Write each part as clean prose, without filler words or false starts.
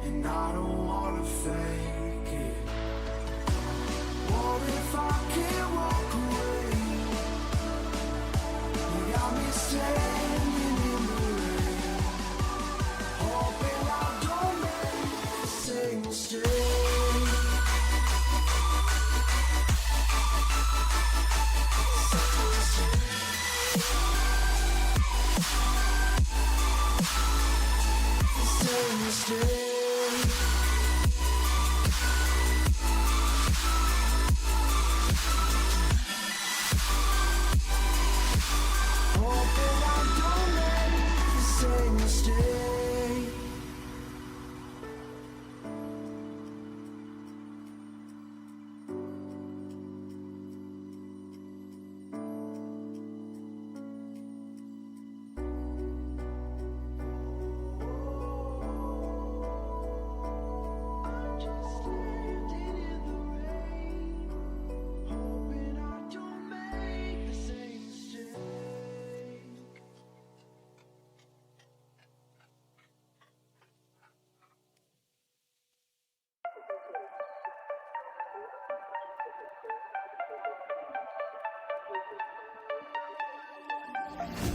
and I don't wanna fake it. What if I can't walk away? You got me standing in the rain, hoping I don't make the same mistake.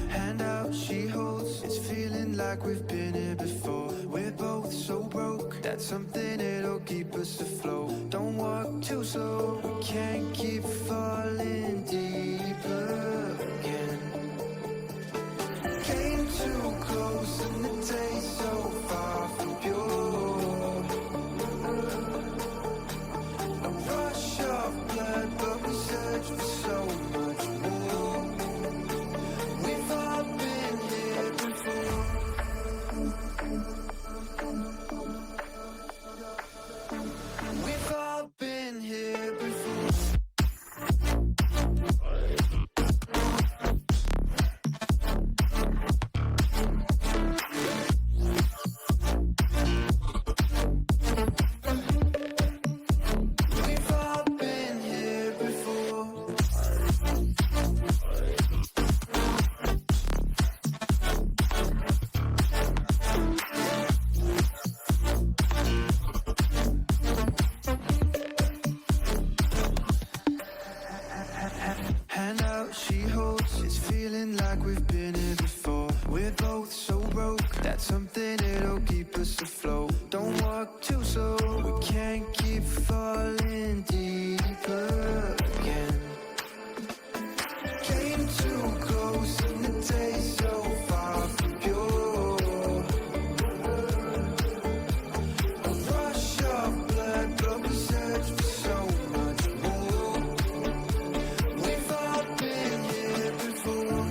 Hand out, she holds. It's feeling like we've been here before. We're both so broke. That's something that'll keep us afloat. Don't walk too slow. We can't keep falling deeper again. Came too close and the taste so far from pure. A rush of blood, but we search for so much more. We've all been here before. We've all been here before. We've all been here before. Hand out, she holds. It's feeling like we've been here before. We're both so broke. That's something that'll keep us afloat. Don't walk too slow. We can't keep falling deeper again. Came too close and the taste so far from pure. A rush of blood, but we search for so much more. We've all been here before.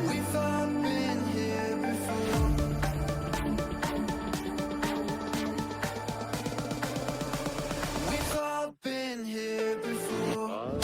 We've all been here before. We've all been here before.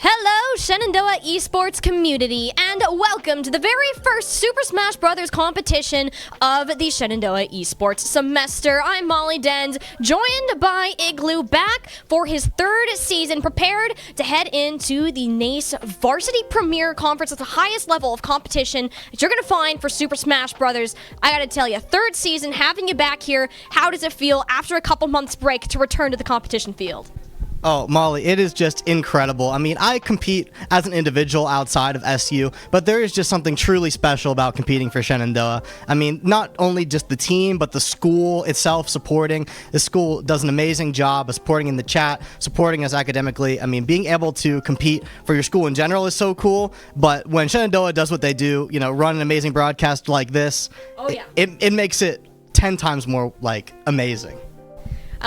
Hello, Shenandoah Esports community, and welcome to the very first Super Smash Bros. Competition of the Shenandoah Esports semester. I'm Molly Dens, joined by Igloo, back for his third season, prepared to head into the NACE Varsity Premier Conference. It's the highest level of competition that you're going to find for Super Smash Bros. I got to tell you, third season, having you back here, how does it feel after a couple months break to return to the competition field? Oh, Molly, it is just incredible. I mean, I compete as an individual outside of SU, but there is just something truly special about competing for Shenandoah. I mean, not only just the team, but the school itself supporting. The school does an amazing job of supporting in the chat, supporting us academically. I mean, being able to compete for your school in general is so cool, but when Shenandoah does what they do, run an amazing broadcast like this, it makes it 10 times more, amazing.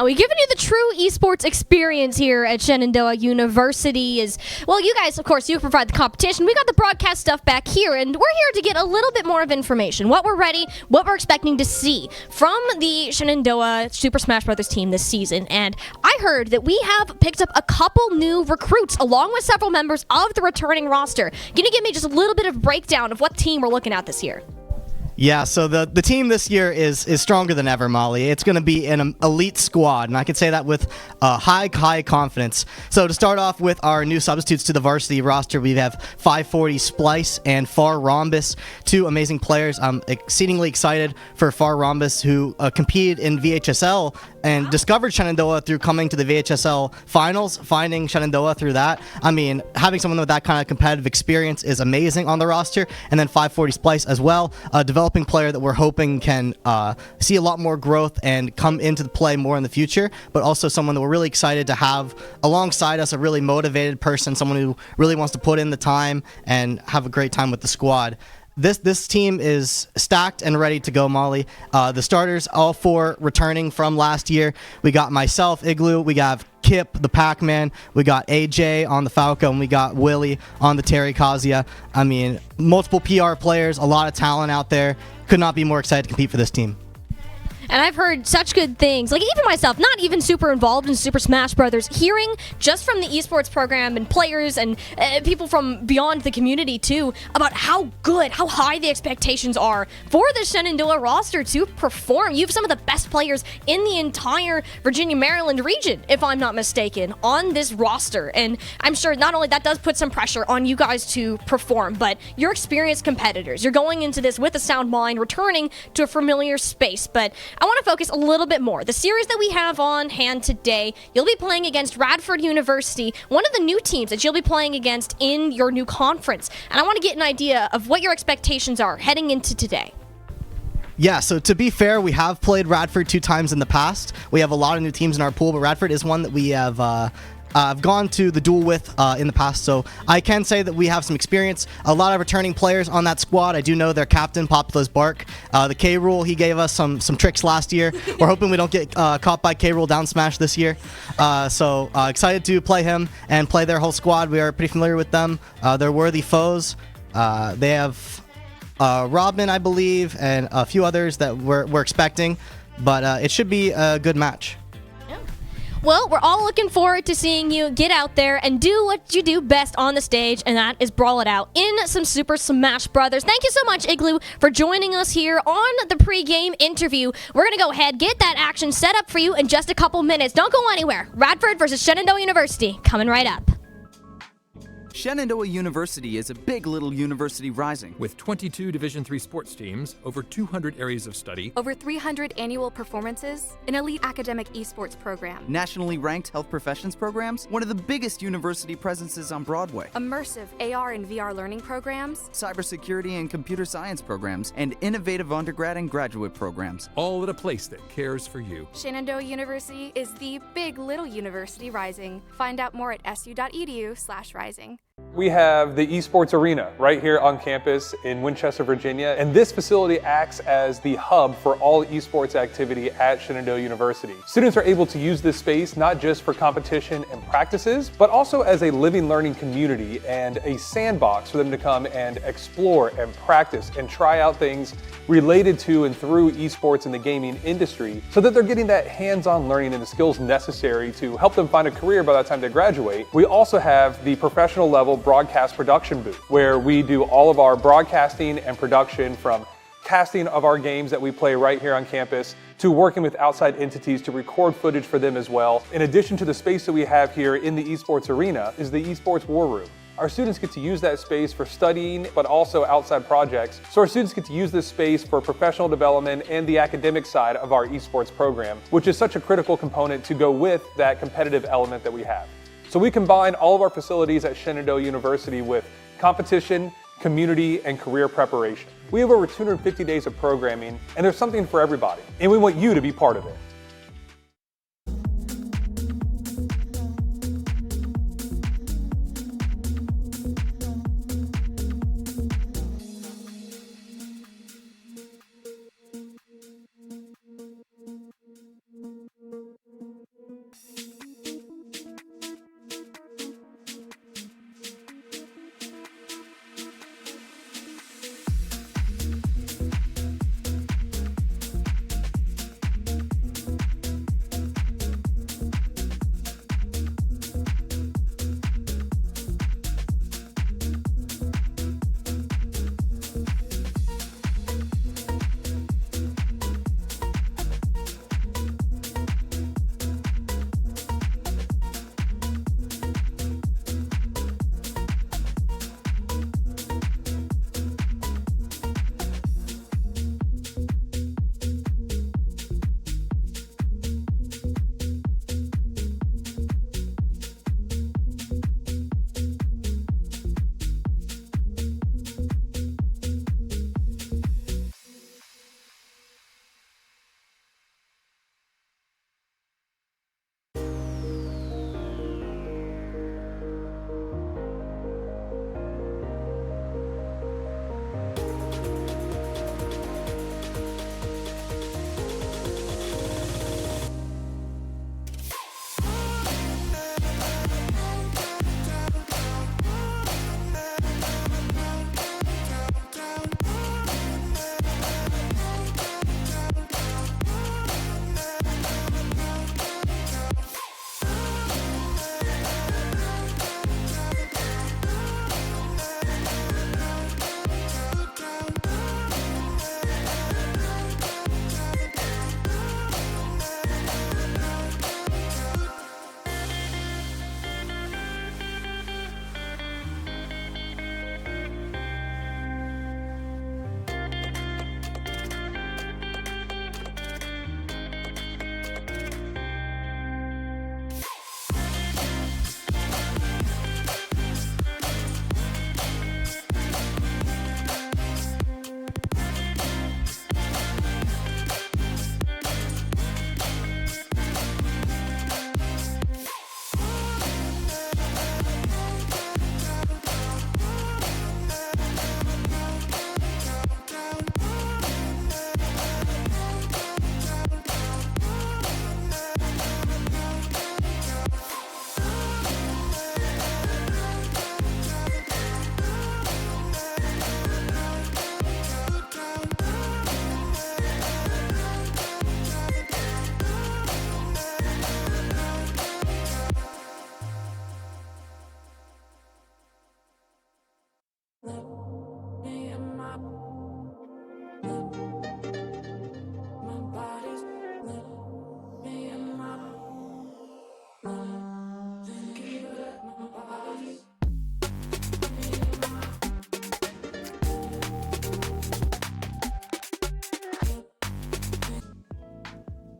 We've given you the true esports experience here at Shenandoah University. Well, you guys, of course, you provide the competition. We got the broadcast stuff back here, and we're here to get a little bit more of information. What we're ready, what we're expecting to see from the Shenandoah Super Smash Bros. Team this season. And I heard that we have picked up a couple new recruits, along with several members of the returning roster. Can you give me just a little bit of breakdown of what team we're looking at this year? Yeah, so the team this year is stronger than ever, Molly. It's going to be an elite squad, and I can say that with high confidence. So to start off with our new substitutes to the varsity roster, we have 540 Splice and Far Rhombus, two amazing players. I'm exceedingly excited for Far Rhombus, who competed in VHSL and discovered Shenandoah through coming to the VHSL finals, finding Shenandoah through that. I mean, having someone with that kind of competitive experience is amazing on the roster. And then 540 Splice as well, a developing player that we're hoping can see a lot more growth and come into the play more in the future, but also someone that we're really excited to have alongside us, a really motivated person, someone who really wants to put in the time and have a great time with the squad. This team is stacked and ready to go, Molly. The starters, all four returning from last year. We got myself, Igloo. We got Kip, the Pac-Man. We got AJ on the Falco, and we got Willie on the Terry Kazia. I mean, multiple PR players, a lot of talent out there. Could not be more excited to compete for this team. And I've heard such good things, like even myself, not even super involved in Super Smash Brothers, hearing just from the esports program and players and people from beyond the community too, about how good, how high the expectations are for the Shenandoah roster to perform. You have some of the best players in the entire Virginia, Maryland region, if I'm not mistaken, on this roster. And I'm sure not only that does put some pressure on you guys to perform, but you're experienced competitors. You're going into this with a sound mind, returning to a familiar space. But I want to focus a little bit more. The series that we have on hand today, you'll be playing against Radford University, one of the new teams that you'll be playing against in your new conference. And I want to get an idea of what your expectations are heading into today. Yeah, so to be fair, we have played Radford 2 times in the past. We have a lot of new teams in our pool, but Radford is one that we have I've gone to the duel with in the past, so I can say that we have some experience. A lot of returning players on that squad. I do know their captain, Populous Bark. The K-Rule, he gave us some tricks last year. We're hoping we don't get caught by K-Rule down smash this year. So excited to play him and play their whole squad. We are pretty familiar with them. They're worthy foes. They have Robin, I believe, and a few others that we're expecting, but it should be a good match. Well, we're all looking forward to seeing you get out there and do what you do best on the stage, and that is brawl it out in some Super Smash Brothers. Thank you so much, Igloo, for joining us here on the pregame interview. We're going to go ahead, get that action set up for you in just a couple minutes. Don't go anywhere. Radford versus Shenandoah University coming right up. Shenandoah University is a big little university rising. With 22 Division III sports teams, over 200 areas of study, over 300 annual performances, an elite academic esports program, nationally ranked health professions programs, one of the biggest university presences on Broadway, immersive AR and VR learning programs, cybersecurity and computer science programs, and innovative undergrad and graduate programs. all at a place that cares for you. Shenandoah University is the big little university rising. Find out more at su.edu/rising. We have the Esports Arena right here on campus in Winchester, Virginia, and this facility acts as the hub for all esports activity at Shenandoah University. Students are able to use this space not just for competition and practices, but also as a living learning community and a sandbox for them to come and explore and practice and try out things related to and through esports in the gaming industry, so that they're getting that hands-on learning and the skills necessary to help them find a career by the time they graduate. We also have the professional level broadcast production booth, where we do all of our broadcasting and production, from casting of our games that we play right here on campus to working with outside entities to record footage for them as well. In addition to the space that we have here in the Esports Arena is the Esports War Room. Our students get to use that space for studying, but also outside projects. So our students get to use this space for professional development and the academic side of our esports program, which is such a critical component to go with that competitive element that we have. So we combine all of our facilities at Shenandoah University with competition, community, and career preparation. We have over 250 days of programming, and there's something for everybody, and we want you to be part of it.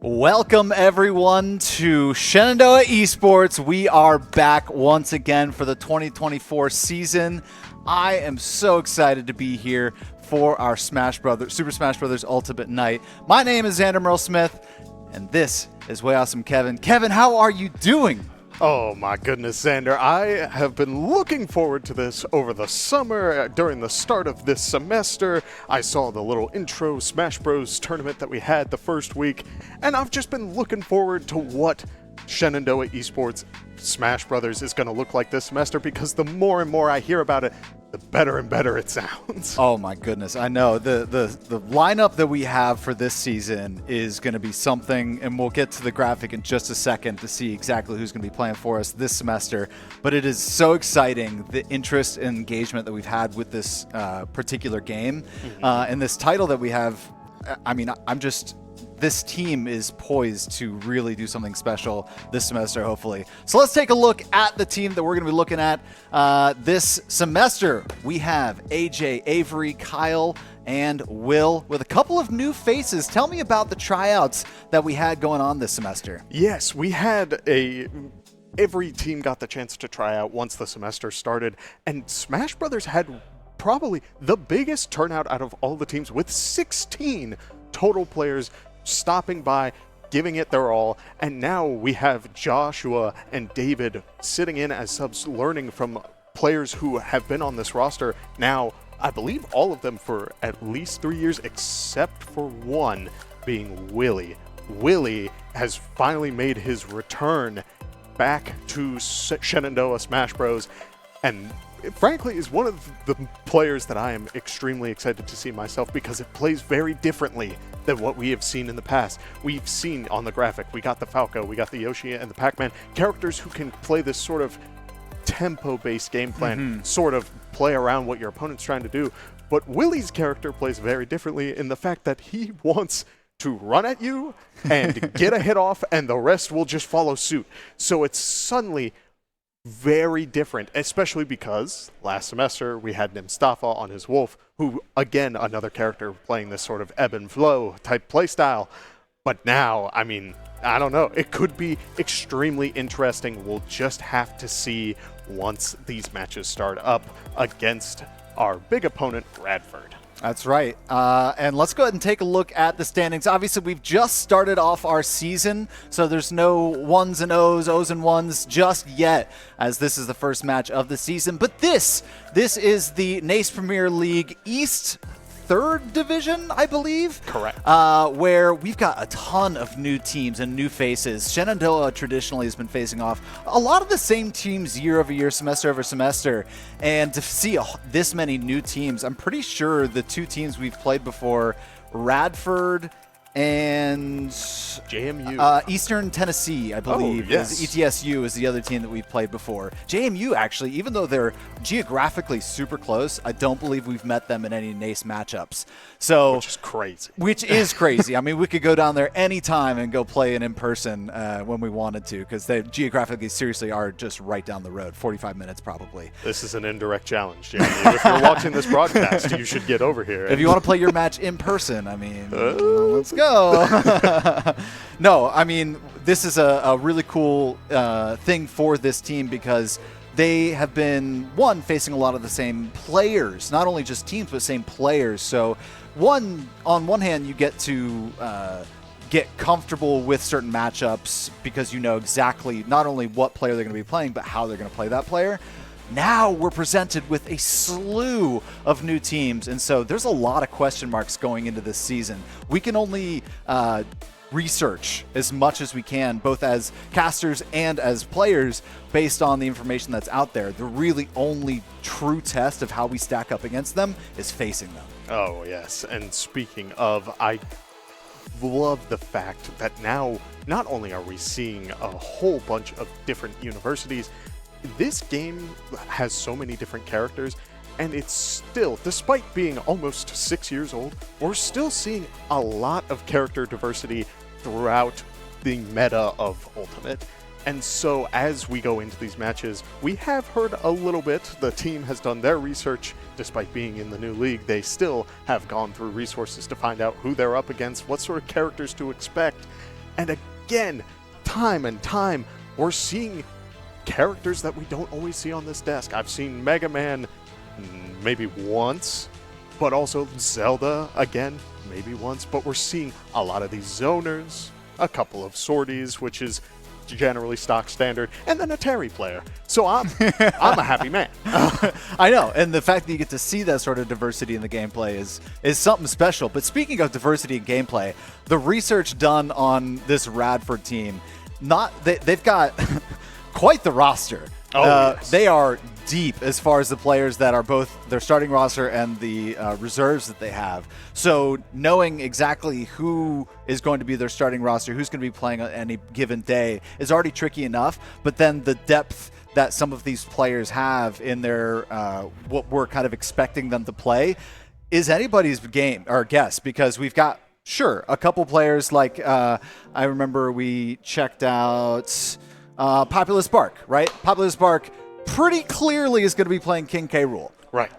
Welcome everyone to Shenandoah Esports. We are back once again for the 2024 season. I am so excited to be here for our Super Smash Brothers Ultimate Night. My name is Xander Merle Smith, and this is Way Awesome Kevin. Kevin, how are you doing? Oh my goodness, Xander. I have been looking forward to this over the summer. During the start of this semester, I saw the little intro Smash Bros tournament that we had the first week, and I've just been looking forward to what Shenandoah Esports Smash Brothers is going to look like this semester, because the more and more I hear about it, the better and better it sounds. Oh my goodness, I know. The lineup that we have for this season is going to be something, and we'll get to the graphic in just a second to see exactly who's going to be playing for us this semester. But it is so exciting, the interest and engagement that we've had with this particular game. And this title that we have, I mean, this team is poised to really do something special this semester, hopefully. So let's take a look at the team that we're going to be looking at this semester. We have AJ, Avery, Kyle, and Will with a couple of new faces. Tell me about the tryouts that we had going on this semester. Yes, we had every team got the chance to try out once the semester started, and Smash Brothers had probably the biggest turnout out of all the teams, with 16 total players stopping by, giving it their all. And now we have Joshua and David sitting in as subs, learning from players who have been on this roster now, I believe all of them for at least 3 years, except for one being Willie. Willie has finally made his return back to Shenandoah Smash Bros. And frankly is one of the players that I am extremely excited to see myself, because it plays very differently than what we have seen in the past. We've seen on the graphic, we got the Falco, we got the Yoshi and the Pac-Man, characters who can play this sort of tempo-based game plan, sort of play around what your opponent's trying to do. But Willie's character plays very differently in the fact that he wants to run at you and get a hit off, and the rest will just follow suit. So it's suddenly very different, especially because last semester we had Mustafa on his Wolf, who, again, another character playing this sort of ebb and flow type playstyle. But now, I mean, I don't know. It could be extremely interesting. We'll just have to see once these matches start up against our big opponent, Radford. That's right. And let's go ahead and take a look at the standings. Obviously, we've just started off our season, so there's no ones and O's and ones just yet, as this is the first match of the season. But this is the NACE Premier League East 3rd division, I believe. Correct. Where we've got a ton of new teams and new faces. Shenandoah traditionally has been facing off a lot of the same teams year over year, semester over semester. And to see this many new teams, I'm pretty sure the two teams we've played before, Radford and JMU. Eastern Tennessee, I believe. Oh, yes. ETSU is the other team that we've played before. JMU, actually, even though they're geographically super close, I don't believe we've met them in any NACE matchups. So, Which is crazy. Which is crazy. I mean, we could go down there anytime and go play in person when we wanted to, because they geographically, seriously, are just right down the road, 45 minutes probably. This is an indirect challenge, JMU. If you're watching this broadcast, you should get over here. If you want to play your match in person, I mean, let's go. No, I mean, this is a really cool thing for this team, because they have been, facing a lot of the same players, not only just teams, but same players. So on one hand, you get to get comfortable with certain matchups, because you know exactly not only what player they're going to be playing, but how they're going to play that player. Now we're presented with a slew of new teams, and so there's a lot of question marks going into this season. We can only research as much as we can, both as casters and as players, based on the information that's out there. The really only true test of how we stack up against them is facing them. Oh, yes. And speaking of, I love the fact that now not only are we seeing a whole bunch of different universities, this game has so many different characters, and it's still, despite being almost 6 years old, we're still seeing a lot of character diversity throughout the meta of Ultimate. And so as we go into these matches, we have heard a little bit. The team has done their research. Despite being in the new league, they still have gone through resources to find out who they're up against, what sort of characters to expect. And again, time and time, we're seeing characters that we don't always see on this desk. I've seen Mega Man maybe once, but also Zelda again maybe once, but we're seeing a lot of these zoners, a couple of sorties, which is generally stock standard, and then a Terry player. So I'm a happy man. I know, and the fact that you get to see that sort of diversity in the gameplay is something special. But speaking of diversity in gameplay, the research done on this Radford team, they've got quite the roster. Yes. They are deep as far as the players that are both their starting roster and the reserves that they have. So knowing exactly who is going to be their starting roster, who's going to be playing on any given day is already tricky enough. But then the depth that some of these players have in their what we're kind of expecting them to play is anybody's game or guess, because we've got a couple players like I remember we checked out Populous Bark, right? Populous Bark pretty clearly is going to be playing King K. Rool. Right.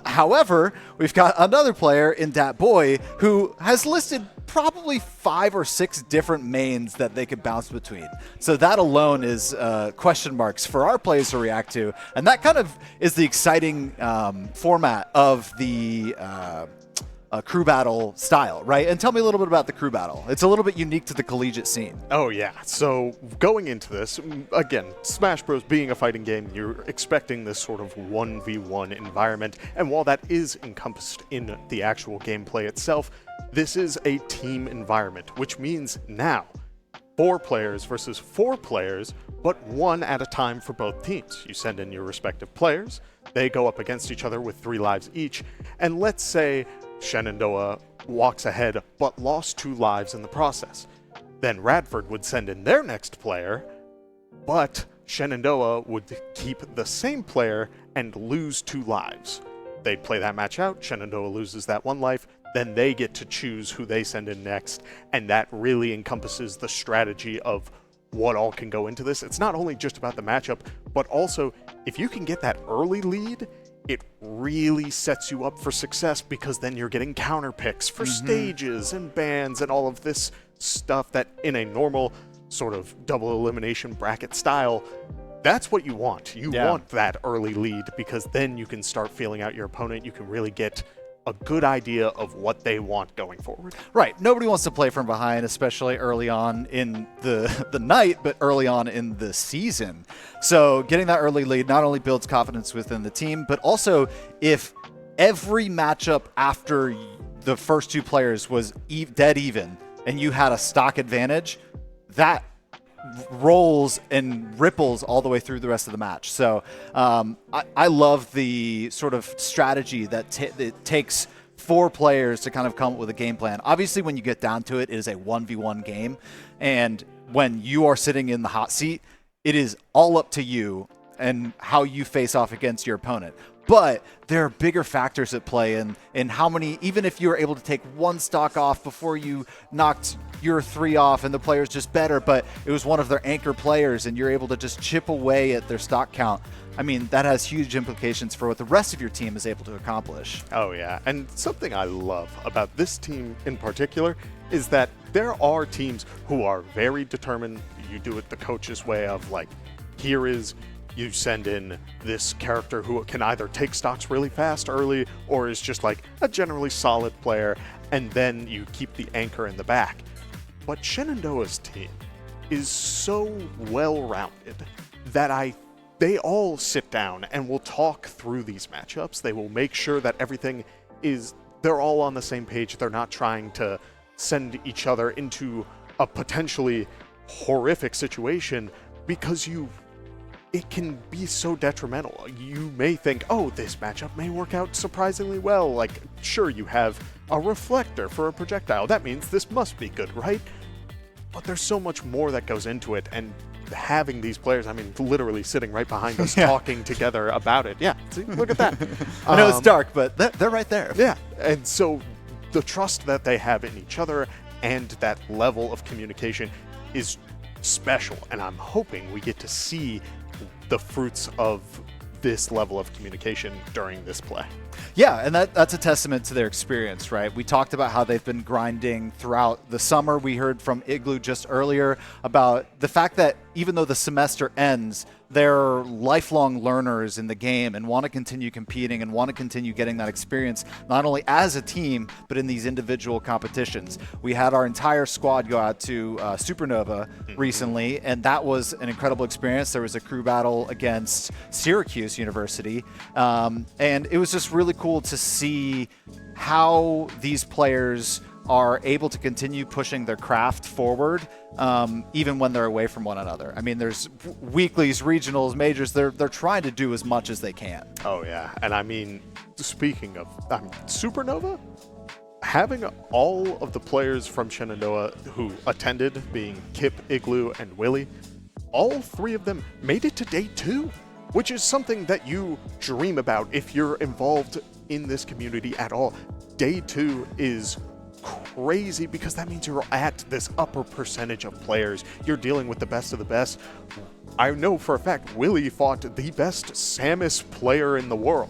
However, we've got another player in Dat Boy who has listed probably 5 or 6 different mains that they could bounce between. So that alone is question marks for our players to react to. And that kind of is the exciting format of the crew battle style, right? And tell me a little bit about the crew battle. It's a little bit unique to the collegiate scene. Oh, yeah. So going into this, again, Smash Bros. Being a fighting game, you're expecting this sort of 1v1 environment. And while that is encompassed in the actual gameplay itself, this is a team environment, which means now 4 players versus 4 players, but 1 at a time for both teams. You send in your respective players, they go up against each other with 3 lives each, and let's say Shenandoah walks ahead but lost 2 lives in the process. Then Radford would send in their next player, but Shenandoah would keep the same player and lose 2 lives. They'd play that match out, Shenandoah loses that 1 life, then they get to choose who they send in next, and that really encompasses the strategy of what all can go into this. It's not only just about the matchup, but also if you can get that early lead, it really sets you up for success, because then you're getting counter picks for stages and bans and all of this stuff that in a normal sort of double elimination bracket style, that's what you want. You want that early lead, because then you can start feeling out your opponent. You can really get a good idea of what they want going forward. Right. Nobody wants to play from behind, especially early on in the night, but early on in the season. So getting that early lead not only builds confidence within the team, but also if every matchup after the first 2 players was dead even and you had a stock advantage, that rolls and ripples all the way through the rest of the match. So I love the sort of strategy that it takes 4 players to kind of come up with a game plan. Obviously, when you get down to it, it is a 1v1 game. And when you are sitting in the hot seat, it is all up to you and how you face off against your opponent. But there are bigger factors at play in how many, even if you were able to take 1 stock off before you knocked your 3 off and the player's just better, but it was one of their anchor players and you're able to just chip away at their stock count. I mean, that has huge implications for what the rest of your team is able to accomplish. Oh, yeah. And something I love about this team in particular is that there are teams who are very determined. You do it the coach's way of like, here is, you send in this character who can either take stocks really fast early or is just like a generally solid player, and then you keep the anchor in the back. But Shenandoah's team is so well-rounded that they all sit down and will talk through these matchups. They will make sure that everything is, they're all on the same page. They're not trying to send each other into a potentially horrific situation, because it can be so detrimental. You may think, oh, this matchup may work out surprisingly well. Like, sure, you have a reflector for a projectile. That means this must be good, right? But there's so much more that goes into it, and having these players, I mean, literally sitting right behind us, talking together about it. Yeah, see, look at that. I know it's dark, but they're right there. Yeah, and so the trust that they have in each other and that level of communication is special, and I'm hoping we get to see the fruits of this level of communication during this play. Yeah, and that's a testament to their experience, right? We talked about how they've been grinding throughout the summer. We heard from Igloo just earlier about the fact that even though the semester ends, they're lifelong learners in the game and want to continue competing and want to continue getting that experience, not only as a team, but in these individual competitions. We had our entire squad go out to Supernova recently, and that was an incredible experience. There was a crew battle against Syracuse University, and it was just really cool to see how these players are able to continue pushing their craft forward, even when they're away from one another. I mean, there's weeklies, regionals, majors. They're trying to do as much as they can. Oh, yeah. And I mean, speaking of Supernova, having all of the players from Shenandoah who attended, being Kip, Igloo, and Willie, all three of them made it to day 2, which is something that you dream about if you're involved in this community at all. Day 2 is crazy because that means you're at this upper percentage of players. You're dealing with the best of the best. I know for a fact Willie fought the best Samus player in the world.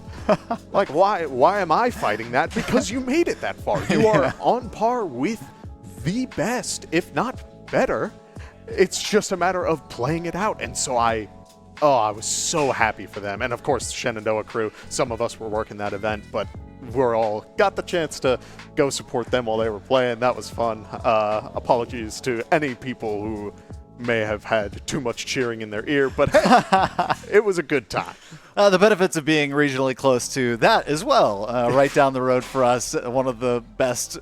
Like, why am I fighting that? Because you made it that far. You are on par with the best, if not better. It's just a matter of playing it out. And so I was so happy for them. And of course, Shenandoah crew, some of us were working that event, but we're all got the chance to go support them while they were playing. That was fun. Apologies to any people who may have had too much cheering in their ear, but hey, it was a good time. The benefits of being regionally close to that as well. Right down the road for us, one of the best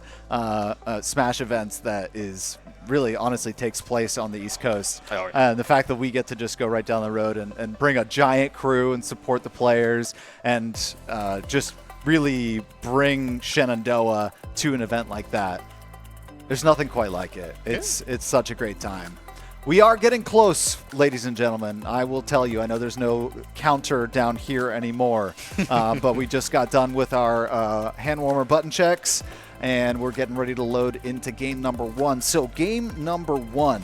Smash events that is really honestly takes place on the East Coast. Oh, yeah. And the fact that we get to just go right down the road and bring a giant crew and support the players and just really bring Shenandoah to an event like that. There's nothing quite like it. It's such a great time. We are getting close, ladies and gentlemen. I will tell you, I know there's no counter down here anymore, but we just got done with our hand warmer button checks, and we're getting ready to load into game number 1. So game number 1,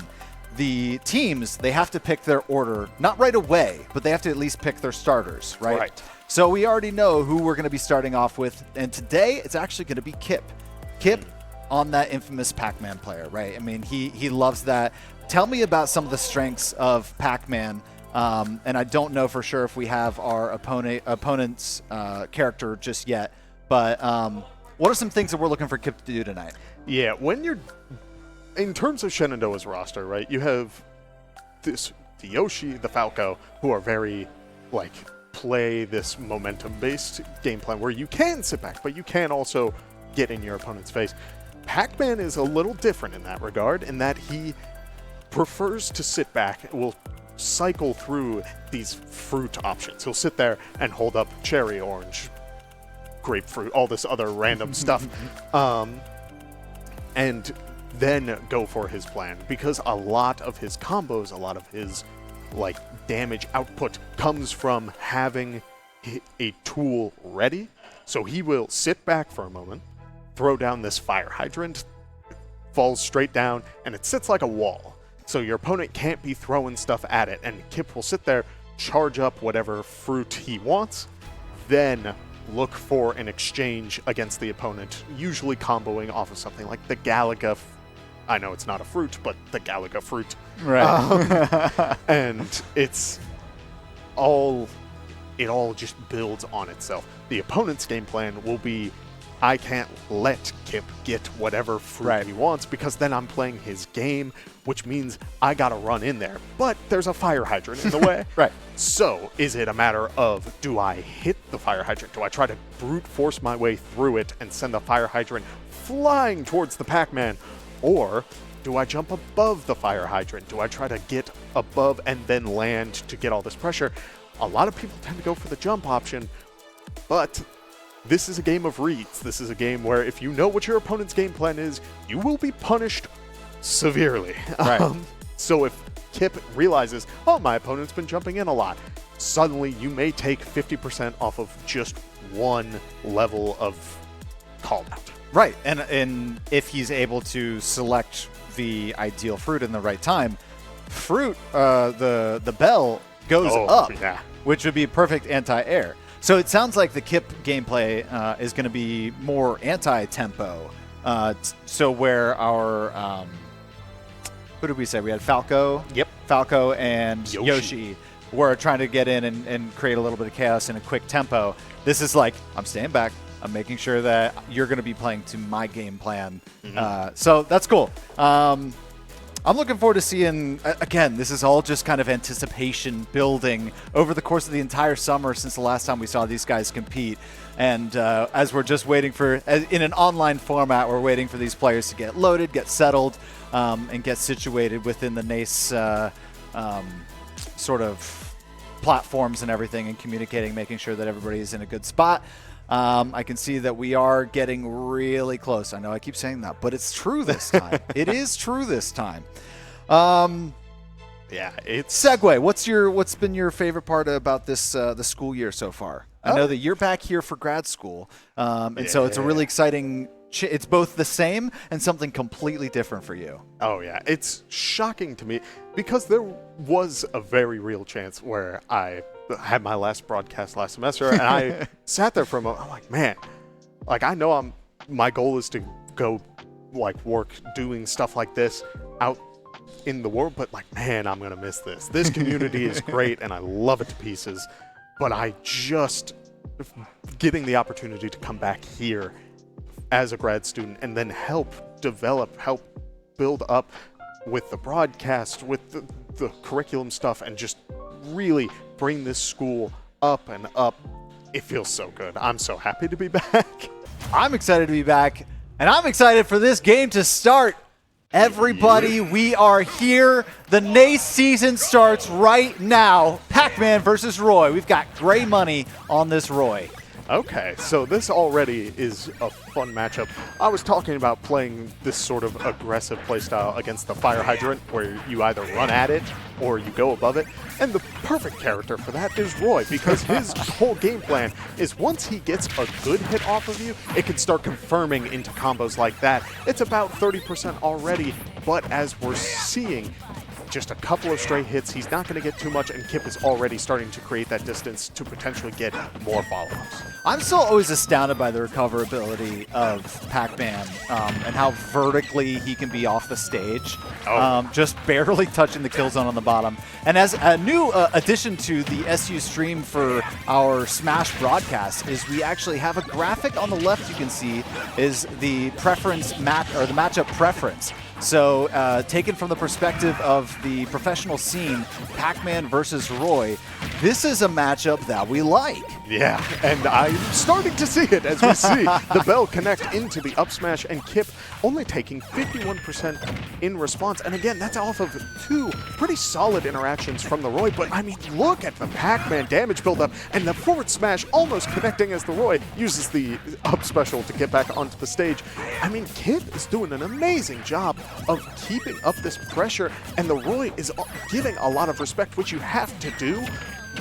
the teams, they have to pick their order, not right away, but they have to at least pick their starters, right? Right. So we already know who we're going to be starting off with, and today it's actually going to be Kip. Kip on that infamous Pac-Man player, right? I mean, he loves that. Tell me about some of the strengths of Pac-Man, and I don't know for sure if we have our opponent's character just yet, but what are some things that we're looking for Kip to do tonight? Yeah, when you're in terms of Shenandoah's roster, right? You have the Yoshi, the Falco, who are very play this momentum-based game plan where you can sit back, but you can also get in your opponent's face. Pac-Man is a little different in that regard, in that he prefers to sit back, will cycle through these fruit options. He'll sit there and hold up cherry, orange, grapefruit, all this other random stuff, and then go for his plan, because a lot of his combos, a lot of his damage output comes from having a tool ready. So he will sit back for a moment, throw down this fire hydrant, falls straight down, and it sits like a wall. So your opponent can't be throwing stuff at it, and Kip will sit there, charge up whatever fruit he wants, then look for an exchange against the opponent, usually comboing off of something like the Galaga. I know it's not a fruit, but the Galaga fruit. Right. And it all just builds on itself. The opponent's game plan will be, I can't let Kip get whatever fruit he wants, because then I'm playing his game, which means I gotta run in there. But there's a fire hydrant in the way. Right. So is it a matter of, do I hit the fire hydrant? Do I try to brute force my way through it and send the fire hydrant flying towards the Pac-Man? Or do I jump above the fire hydrant? Do I try to get above and then land to get all this pressure? A lot of people tend to go for the jump option, but this is a game of reads. This is a game where if you know what your opponent's game plan is, you will be punished severely. Right. So if Kip realizes, oh, my opponent's been jumping in a lot, suddenly you may take 50% off of just one level of call out. Right, and if he's able to select the ideal fruit in the right time, the bell goes up, which would be perfect anti-air. So it sounds like the Kip gameplay is going to be more anti-tempo. So where our who did we say? We had Falco. Yep. Falco and Yoshi. were trying to get in and create a little bit of chaos in a quick tempo. This is like, I'm staying back. I'm making sure that you're going to be playing to my game plan. So that's cool. I'm looking forward to seeing, again, this is all just kind of anticipation building over the course of the entire summer since the last time we saw these guys compete. And as we're just waiting for, in an online format, we're waiting for these players to get loaded, get settled, and get situated within the NACE sort of platforms and everything, and communicating, making sure that everybody is in a good spot. I can see that we are getting really close. I know I keep saying that, but it's true this time. It is true this time. Yeah, it's Segue. What's been your favorite part about this the school year so far? I know that you're back here for grad school, and so it's a really exciting. It's both the same and something completely different for you. Oh yeah, it's shocking to me because there was a very real chance where I had my last broadcast last semester, and I sat there for a moment. I'm like, man, like I know my goal is to go like work doing stuff like this out in the world, but like, man, I'm gonna miss this. This community is great, and I love it to pieces. But I just getting the opportunity to come back here as a grad student and then help build up with the broadcast, with the curriculum stuff, and just really bring this school up and up. It feels so good. I'm so happy to be back. I'm excited to be back, and I'm excited for this game to start. Everybody, we are here. The NACE season starts right now. Pac-Man versus Roy. We've got gray money on this Roy. Okay, so this already is a fun matchup. I was talking about playing this sort of aggressive playstyle against the fire hydrant, where you either run at it or you go above it. And the perfect character for that is Roy, because his whole game plan is once he gets a good hit off of you, it can start confirming into combos like that. It's about 30% already, but as we're seeing, just a couple of stray hits, he's not going to get too much, and Kip is already starting to create that distance to potentially get more follow-ups. I'm still always astounded by the recoverability of Pac-Man and how vertically he can be off the stage, just barely touching the kill zone on the bottom. And as a new addition to the SU stream for our Smash broadcast is we actually have a graphic on the left you can see is the preference match, or the matchup preference. So taken from the perspective of the professional scene, Pac-Man versus Roy, this is a matchup that we like. Yeah, and I'm starting to see it as we see the Bell connect into the up smash, and Kip only taking 51% in response. And again, that's off of two pretty solid interactions from the Roy, but I mean, look at the Pac-Man damage buildup, and the forward smash almost connecting as the Roy uses the up special to get back onto the stage. I mean, Kip is doing an amazing job of keeping up this pressure, and the Roy is giving a lot of respect, which you have to do.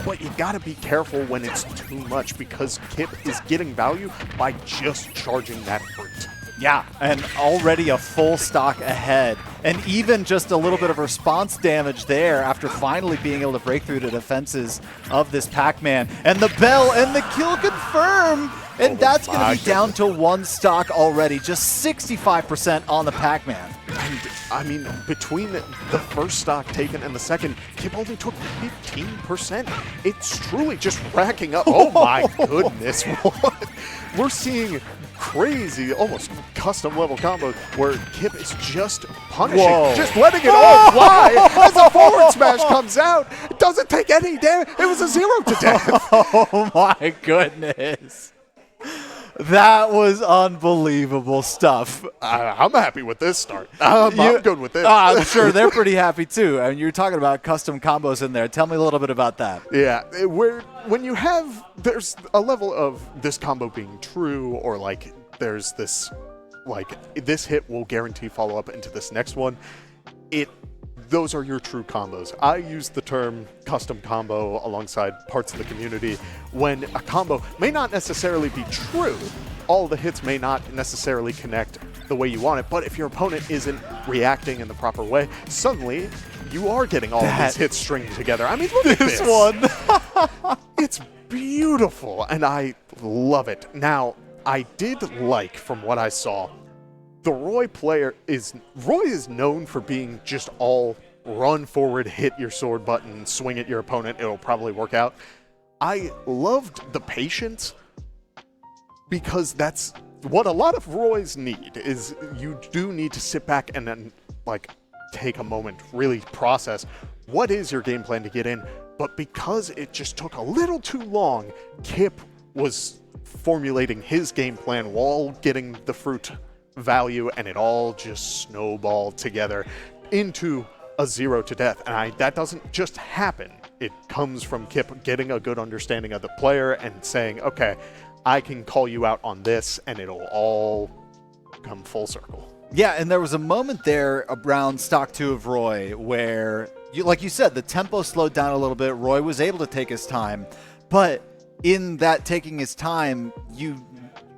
But you gotta be careful when it's too much, because Kip is getting value by just charging that fruit. Yeah, and already a full stock ahead. And even just a little bit of response damage there after finally being able to break through the defenses of this Pac-Man. And the Bell and the kill confirm! And that's going to be down to one stock already, just 65% on the Pac-Man. And, I mean, between the first stock taken and the second, Kip only took 15%. It's truly just racking up. Oh, my goodness. What? We're seeing crazy, almost custom-level combos where Kip is just punishing, just letting it all fly as the forward smash comes out. It doesn't take any damage. It was a 0 to death. Oh, my goodness. That was unbelievable stuff. I'm happy with this start. I'm good with this. I'm sure they're pretty happy too. And you're talking about custom combos in there. Tell me a little bit about that. Yeah, when you have, there's a level of this combo being true, or like there's this, like this hit will guarantee follow up into this next one. Those are your true combos. I use the term custom combo alongside parts of the community when a combo may not necessarily be true. All the hits may not necessarily connect the way you want it, but if your opponent isn't reacting in the proper way, suddenly you are getting all of these hits stringed together. I mean, look at this one. It's beautiful, and I love it. Now, I did like, from what I saw, the Roy is known for being just all run forward, hit your sword button, swing at your opponent, it'll probably work out. I loved the patience, because that's what a lot of Roys need, is you do need to sit back and then like take a moment, really process what is your game plan to get in. But because it just took a little too long, Kip was formulating his game plan while getting the fruit value, and it all just snowballed together into a 0 to death. And that doesn't just happen. It comes from Kip getting a good understanding of the player and saying, okay, I can call you out on this, and it'll all come full circle. Yeah, and there was a moment there around Stock 2 of Roy where, like you said, the tempo slowed down a little bit. Roy was able to take his time, but in that taking his time,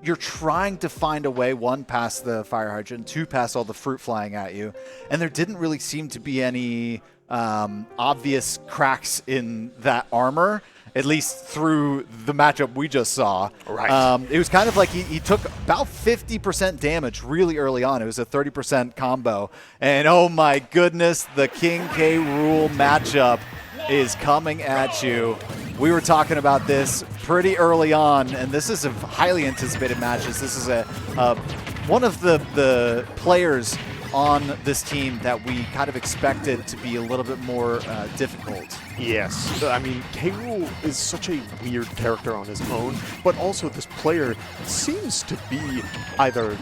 you're trying to find a way, one, past the fire hydrant, two, past all the fruit flying at you, and there didn't really seem to be any obvious cracks in that armor, at least through the matchup we just saw. Right. It was kind of like he took about 50% damage really early on. It was a 30% combo. And oh my goodness, the King K. Rool matchup is coming at you. We were talking about this pretty early on, and this is a highly anticipated match. This is one of the players on this team that we kind of expected to be a little bit more difficult. Yes, I mean, K. Rool is such a weird character on his own, but also this player seems to be either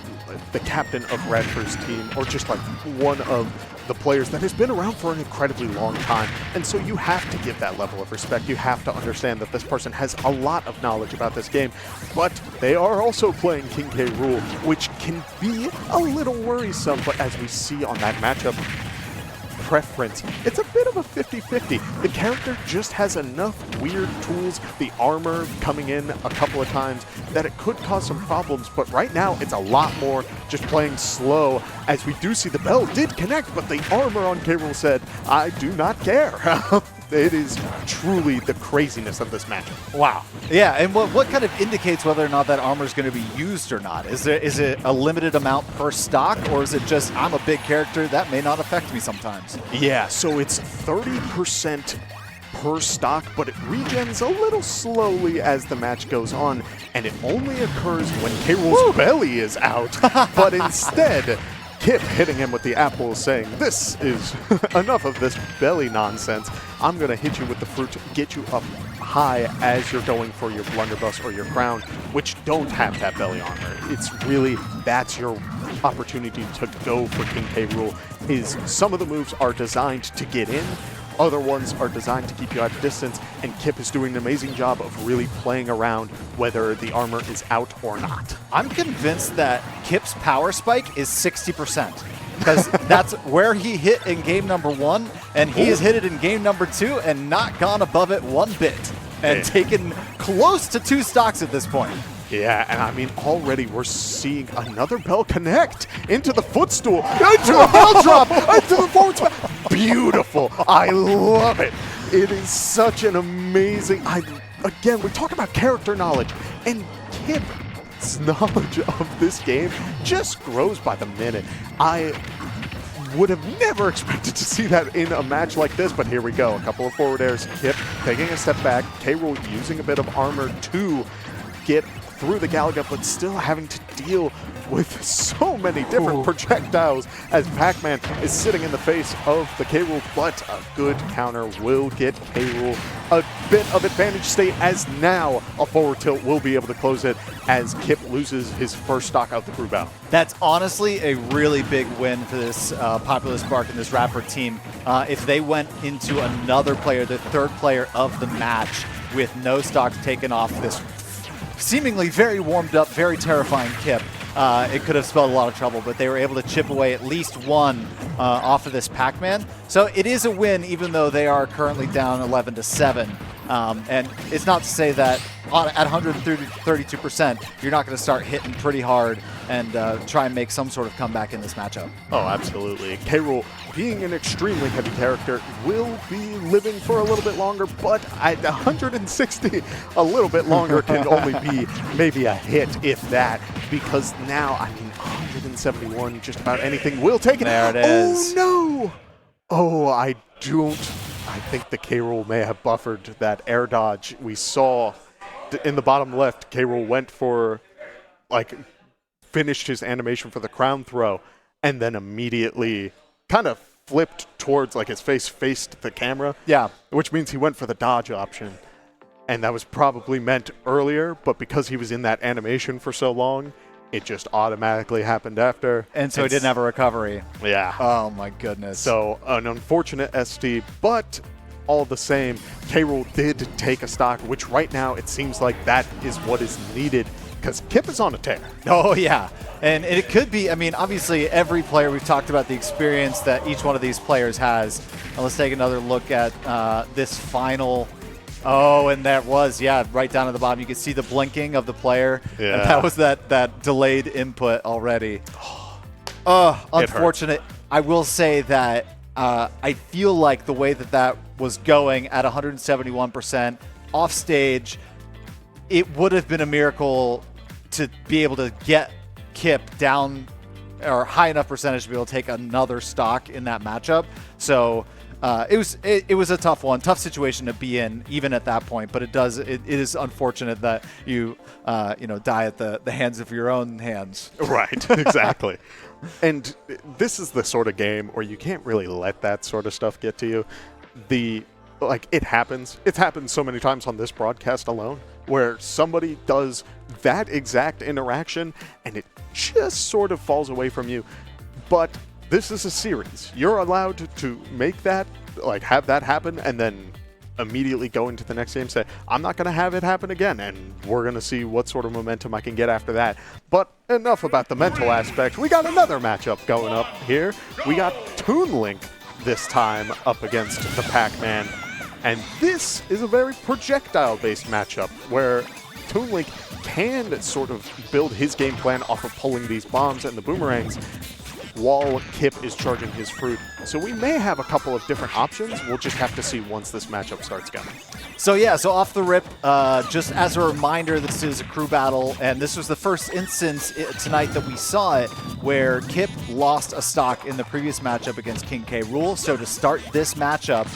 the captain of Radford's team or just like one of the players that has been around for an incredibly long time. And so you have to give that level of respect. You have to understand that this person has a lot of knowledge about this game, but they are also playing King K. Rool, which can be a little worrisome, but as we see on that matchup preference, it's a bit of a 50-50. The character just has enough weird tools, the armor coming in a couple of times, that it could cause some problems, but right now it's a lot more just playing slow, as we do see the bell did connect, but the armor on K. Rool said, I do not care. It is truly the craziness of this matchup. Wow. Yeah, and what kind of indicates whether or not that armor is going to be used or not? Is it a limited amount per stock, or is it just, I'm a big character, that may not affect me sometimes? Yeah, so it's 30% per stock, but it regens a little slowly as the match goes on, and it only occurs when K. Rool's belly is out, but instead, Kip hitting him with the apple, saying, this is enough of this belly nonsense. I'm going to hit you with the fruit to get you up high as you're going for your blunderbuss or your crown, which don't have that belly armor. It's really, that's your opportunity to go for King K. Rool, is some of the moves are designed to get in, other ones are designed to keep you at a distance, and Kip is doing an amazing job of really playing around whether the armor is out or not. I'm convinced that Kip's power spike is 60%, because that's where he hit in game number 1, and he has hit it in game number 2 and not gone above it one bit, and taken close to 2 stocks at this point. Yeah, and I mean, already we're seeing another bell connect into the footstool, into the bell drop, into the forward smash. Beautiful. I love it. It is such an amazing... Again, we talk about character knowledge, and Kip's knowledge of this game just grows by the minute. I would have never expected to see that in a match like this, but here we go. A couple of forward airs. Kip taking a step back. K. Rool using a bit of armor to get through the Galaga, but still having to deal with so many different projectiles as Pac-Man is sitting in the face of the K. Rool, but a good counter will get K. Rool a bit of advantage state, as now a forward tilt will be able to close it as Kip loses his first stock out the crew battle. That's honestly a really big win for this Popular Spark and this Radford team. If they went into another player, the third player of the match, with no stocks taken off this seemingly very warmed up, very terrifying Kip, it could have spelled a lot of trouble, but they were able to chip away at least one off of this Pac-Man. So it is a win, even though they are currently down 11-7. And it's not to say that at 132%, you're not going to start hitting pretty hard and try and make some sort of comeback in this matchup. Oh, absolutely. K. Rool, being an extremely heavy character, will be living for a little bit longer, but at 160, a little bit longer can only be maybe a hit, if that, because now, I mean, 171, just about anything will take it. There it is. Oh, no! Oh, I think the K-Rool may have buffered that air dodge. We saw in the bottom left, K-Rool went for, like, finished his animation for the crown throw, and then immediately kind of flipped towards, like, his face faced the camera. Yeah. Which means he went for the dodge option. And that was probably meant earlier, but because he was in that animation for so long, it just automatically happened after. And so he didn't have a recovery. Yeah. Oh, my goodness. So an unfortunate SD, but all the same, K-Rool did take a stock, which right now it seems like that is what is needed because Kip is on a tear. Oh, yeah. And it could be, I mean, obviously every player, we've talked about the experience that each one of these players has. And let's take another look at this final. Oh, and that was, yeah, right down at the bottom. You can see the blinking of the player. Yeah. And that was that delayed input already. Oh, unfortunate. I will say that I feel like the way that was going at 171% off stage, it would have been a miracle to be able to get Kip down or high enough percentage to be able to take another stock in that matchup. So it was a tough one, tough situation to be in, even at that point. But it is unfortunate that you die at the hands of your own hands. Right, exactly. And this is the sort of game where you can't really let that sort of stuff get to you. It happens. It's happened so many times on this broadcast alone, where somebody does that exact interaction and it just sort of falls away from you. But this is a series. You're allowed to make that, like, have that happen, and then immediately go into the next game and say, I'm not going to have it happen again, and we're going to see what sort of momentum I can get after that. But enough about the mental aspect. We got another matchup going up here. We got Toon Link this time up against the Pac-Man. And this is a very projectile-based matchup where Toon Link can sort of build his game plan off of pulling these bombs and the boomerangs while Kip is charging his fruit. So we may have a couple of different options. We'll just have to see once this matchup starts going. So yeah, so off the rip, just as a reminder, this is a crew battle, and this was the first instance tonight that we saw it where Kip lost a stock in the previous matchup against King K-Rool. So to start this matchup,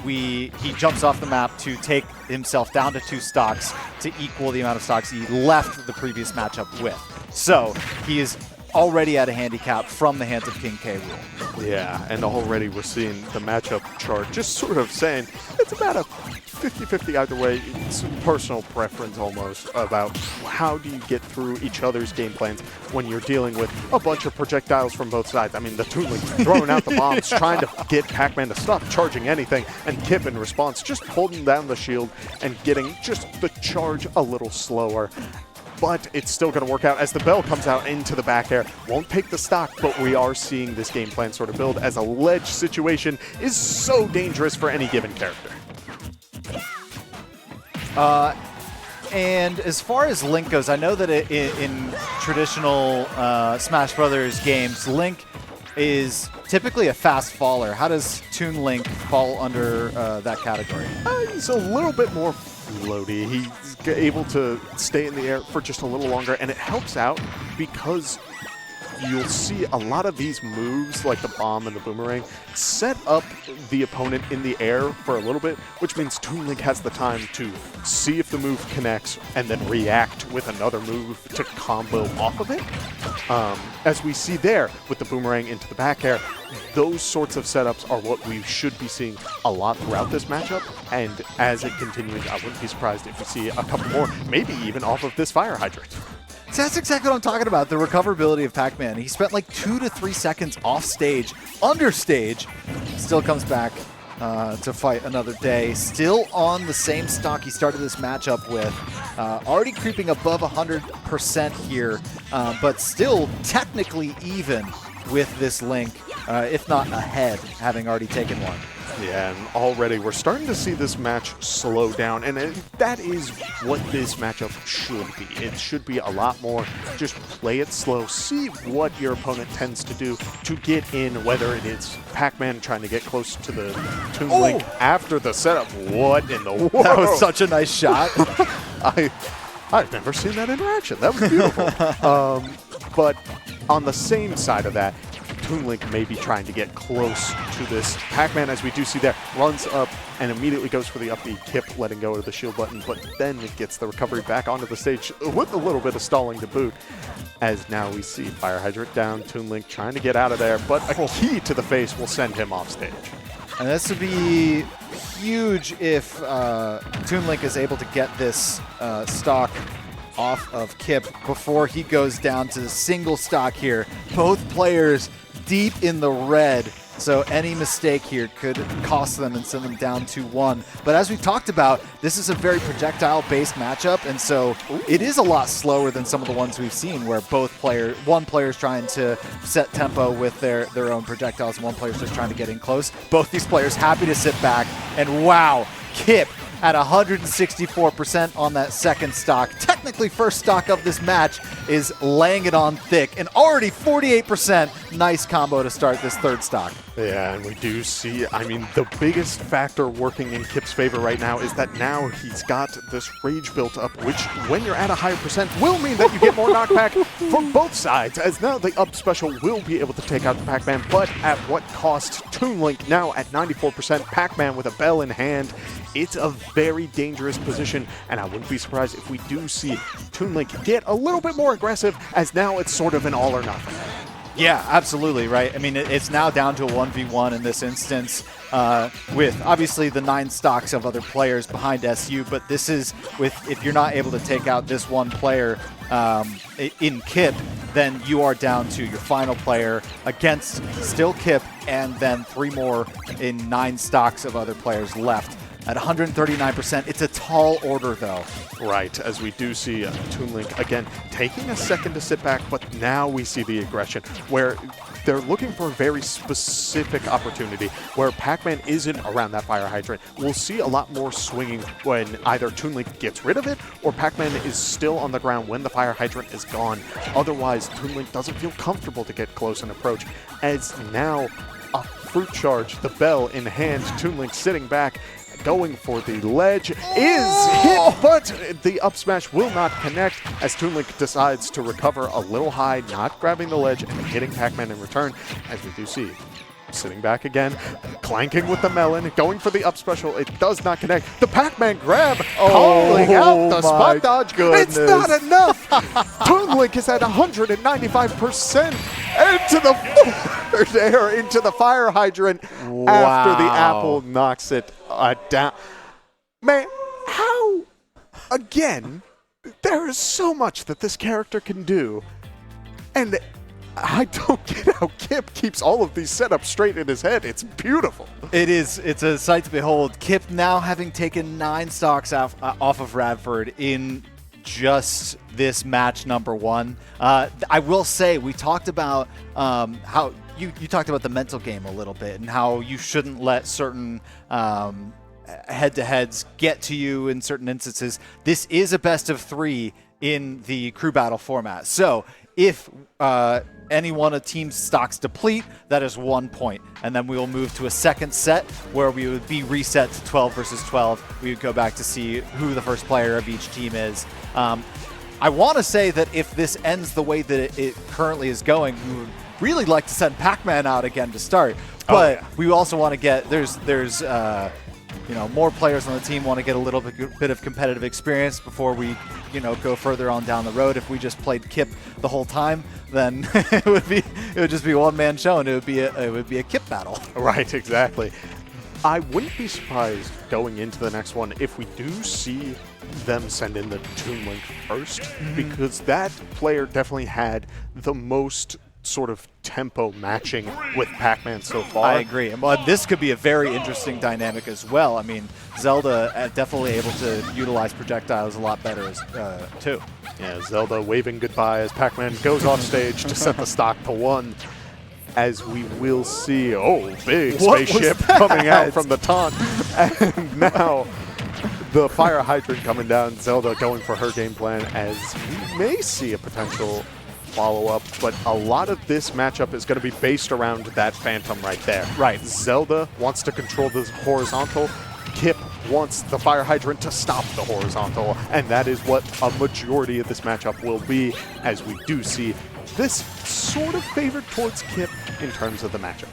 he jumps off the map to take himself down to 2 stocks to equal the amount of stocks he left the previous matchup with. So he is already at a handicap from the hands of King K-Rool. Yeah, and already we're seeing the matchup chart just sort of saying it's about a 50-50 either way. It's personal preference almost about how do you get through each other's game plans when you're dealing with a bunch of projectiles from both sides. I mean, the Toon Link throwing out the bombs, trying to get Pac-Man to stop charging anything, and Kip in response just holding down the shield and getting just the charge a little slower. But it's still going to work out as the bell comes out into the back air. Won't take the stock, but we are seeing this game plan sort of build as a ledge situation is so dangerous for any given character. And as far as Link goes, I know that in traditional Smash Brothers games, Link is typically a fast faller. How does Toon Link fall under that category? He's a little bit more floaty. He's able to stay in the air for just a little longer, and it helps out because you'll see a lot of these moves, like the bomb and the boomerang, set up the opponent in the air for a little bit, which means Toon Link has the time to see if the move connects and then react with another move to combo off of it. As we see there with the boomerang into the back air, those sorts of setups are what we should be seeing a lot throughout this matchup, and as it continues, I wouldn't be surprised if we see a couple more, maybe even off of this fire hydrant. So that's exactly what I'm talking about, the recoverability of Pac-Man. He spent like 2 to 3 seconds off stage, under stage, still comes back to fight another day. Still on the same stock he started this matchup with. Already creeping above 100% here, but still technically even with this Link, if not ahead, having already taken one. Yeah, and already we're starting to see this match slow down, and that is what this matchup should be. It should be a lot more just play it slow, see what your opponent tends to do to get in, whether it is Pac-Man trying to get close to the Toon Link after the setup. What in the world? That was such a nice shot. I've never seen that interaction. That was beautiful. But on the same side of that, Toon Link may be trying to get close to this. Pac-Man, as we do see there, runs up and immediately goes for the up B. Kip letting go of the shield button, but then it gets the recovery back onto the stage with a little bit of stalling to boot. As now we see Fire Hydrant down, Toon Link trying to get out of there, but a key to the face will send him off stage. And this would be huge if Toon Link is able to get this stock off of Kip before he goes down to the single stock here. Both players deep in the red, so any mistake here could cost them and send them down 2-1. But as we talked about, this is a very projectile-based matchup, and so it is a lot slower than some of the ones we've seen where one player's trying to set tempo with their own projectiles and one player's just trying to get in close. Both these players happy to sit back, and wow, Kip at 164% on that second stock. Technically first stock of this match is laying it on thick, and already 48%. Nice combo to start this third stock. Yeah, and we do see, I mean, the biggest factor working in Kip's favor right now is that now he's got this rage built up, which when you're at a higher percent will mean that you get more knockback from both sides, as now the up special will be able to take out the Pac-Man, but at what cost? Toon Link now at 94%, Pac-Man with a bell in hand. It's a very dangerous position, and I wouldn't be surprised if we do see Toon Link get a little bit more aggressive, as now it's sort of an all or nothing. Yeah, absolutely, right? I mean, it's now down to a 1v1 in this instance with obviously the 9 stocks of other players behind SU, but this is with, if you're not able to take out this one player in Kip, then you are down to your final player against still Kip, and then 3 more in 9 stocks of other players left. At 139%, it's a tall order, though. Right, as we do see Toon Link, again, taking a second to sit back, but now we see the aggression, where they're looking for a very specific opportunity, where Pac-Man isn't around that fire hydrant. We'll see a lot more swinging when either Toon Link gets rid of it, or Pac-Man is still on the ground when the fire hydrant is gone. Otherwise, Toon Link doesn't feel comfortable to get close and approach, as now a fruit charge, the bell in hand, Toon Link sitting back, going for the ledge, is hit, but the up smash will not connect as Toon Link decides to recover a little high, not grabbing the ledge and hitting Pac-Man in return, as we do see. Sitting back again, clanking with the melon, going for the up special. It does not connect. The Pac-Man grab, calling out the spot dodge. Goodness. It's not enough. Toon Link is at 195%. Into the forward air, into the fire hydrant after the apple knocks it down. Man, how, again, there is so much that this character can do. And I don't get how Kip keeps all of these setups straight in his head. It's beautiful. It is. It's a sight to behold. Kip now having taken 9 stocks off of Radford in just this match number 1. I will say, we talked about how you talked about the mental game a little bit and how you shouldn't let certain head-to-heads get to you in certain instances. This is a best of 3 in the crew battle format. So if any one of team's stocks deplete, that is 1 point. And then we will move to a second set where we would be reset to 12 versus 12. We would go back to see who the first player of each team is. I want to say that if this ends the way that it currently is going, we would really like to send Pac-Man out again to start. But we also want to get, there's more players on the team want to get a little bit of competitive experience before we, go further on down the road. If we just played Kip the whole time, then it would just be a one-man show, and it would be a Kip battle. Right, exactly. I wouldn't be surprised going into the next one if we do see them send in the Toon Link first, because that player definitely had the most sort of tempo matching with Pac-Man so far. I agree. But this could be a very interesting dynamic as well. I mean, Zelda definitely able to utilize projectiles a lot better too. Yeah, Zelda waving goodbye as Pac-Man goes off stage to set the stock to 1. As we will see, big spaceship coming out from the taunt. And now the fire hydrant coming down, Zelda going for her game plan, as we may see a potential follow-up, but a lot of this matchup is going to be based around that Phantom right there. Right. Zelda wants to control the horizontal. Kip wants the fire hydrant to stop the horizontal, and that is what a majority of this matchup will be, as we do see this sort of favored towards Kip, in terms of the matchup.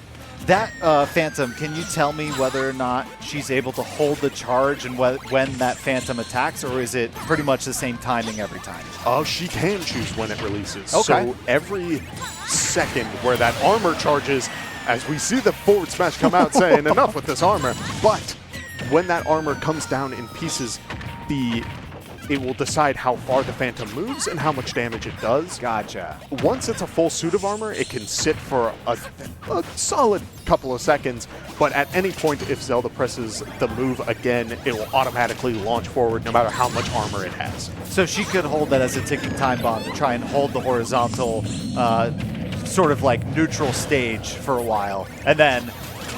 That Phantom, can you tell me whether or not she's able to hold the charge and when that Phantom attacks, or is it pretty much the same timing every time? Oh, she can choose when it releases. Okay. So every second where that armor charges, as we see the forward smash come out saying, enough with this armor. But when that armor comes down in pieces, it will decide how far the Phantom moves and how much damage it does. Gotcha. Once it's a full suit of armor, it can sit for a solid couple of seconds, but at any point, if Zelda presses the move again, it will automatically launch forward no matter how much armor it has. So she could hold that as a ticking time bomb to try and hold the horizontal sort of like neutral stage for a while, and then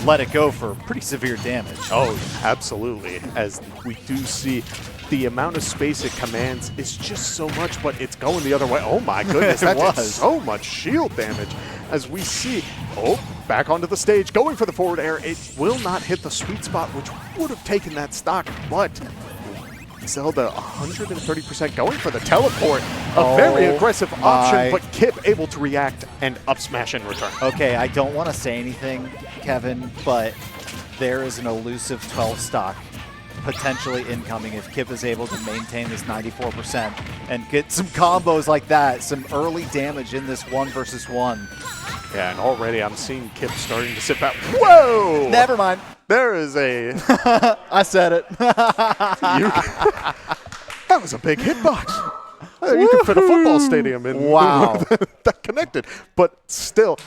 let it go for pretty severe damage. Oh, absolutely. As we do see, the amount of space it commands is just so much, but it's going the other way. Oh my goodness, that did so much shield damage. As we see, back onto the stage, going for the forward air. It will not hit the sweet spot, which would have taken that stock, but Zelda 130% going for the teleport. A very aggressive option, but Kip able to react and up smash in return. Okay, I don't want to say anything, Kevin, but there is an elusive 12 stock potentially incoming if Kip is able to maintain this 94% and get some combos like that, some early damage in this 1 versus 1. Yeah, and already I'm seeing Kip starting to sit back. Whoa! Never mind. There is a... I said it. That was a big hitbox. You can fit a football stadium in. Wow. That connected. But still,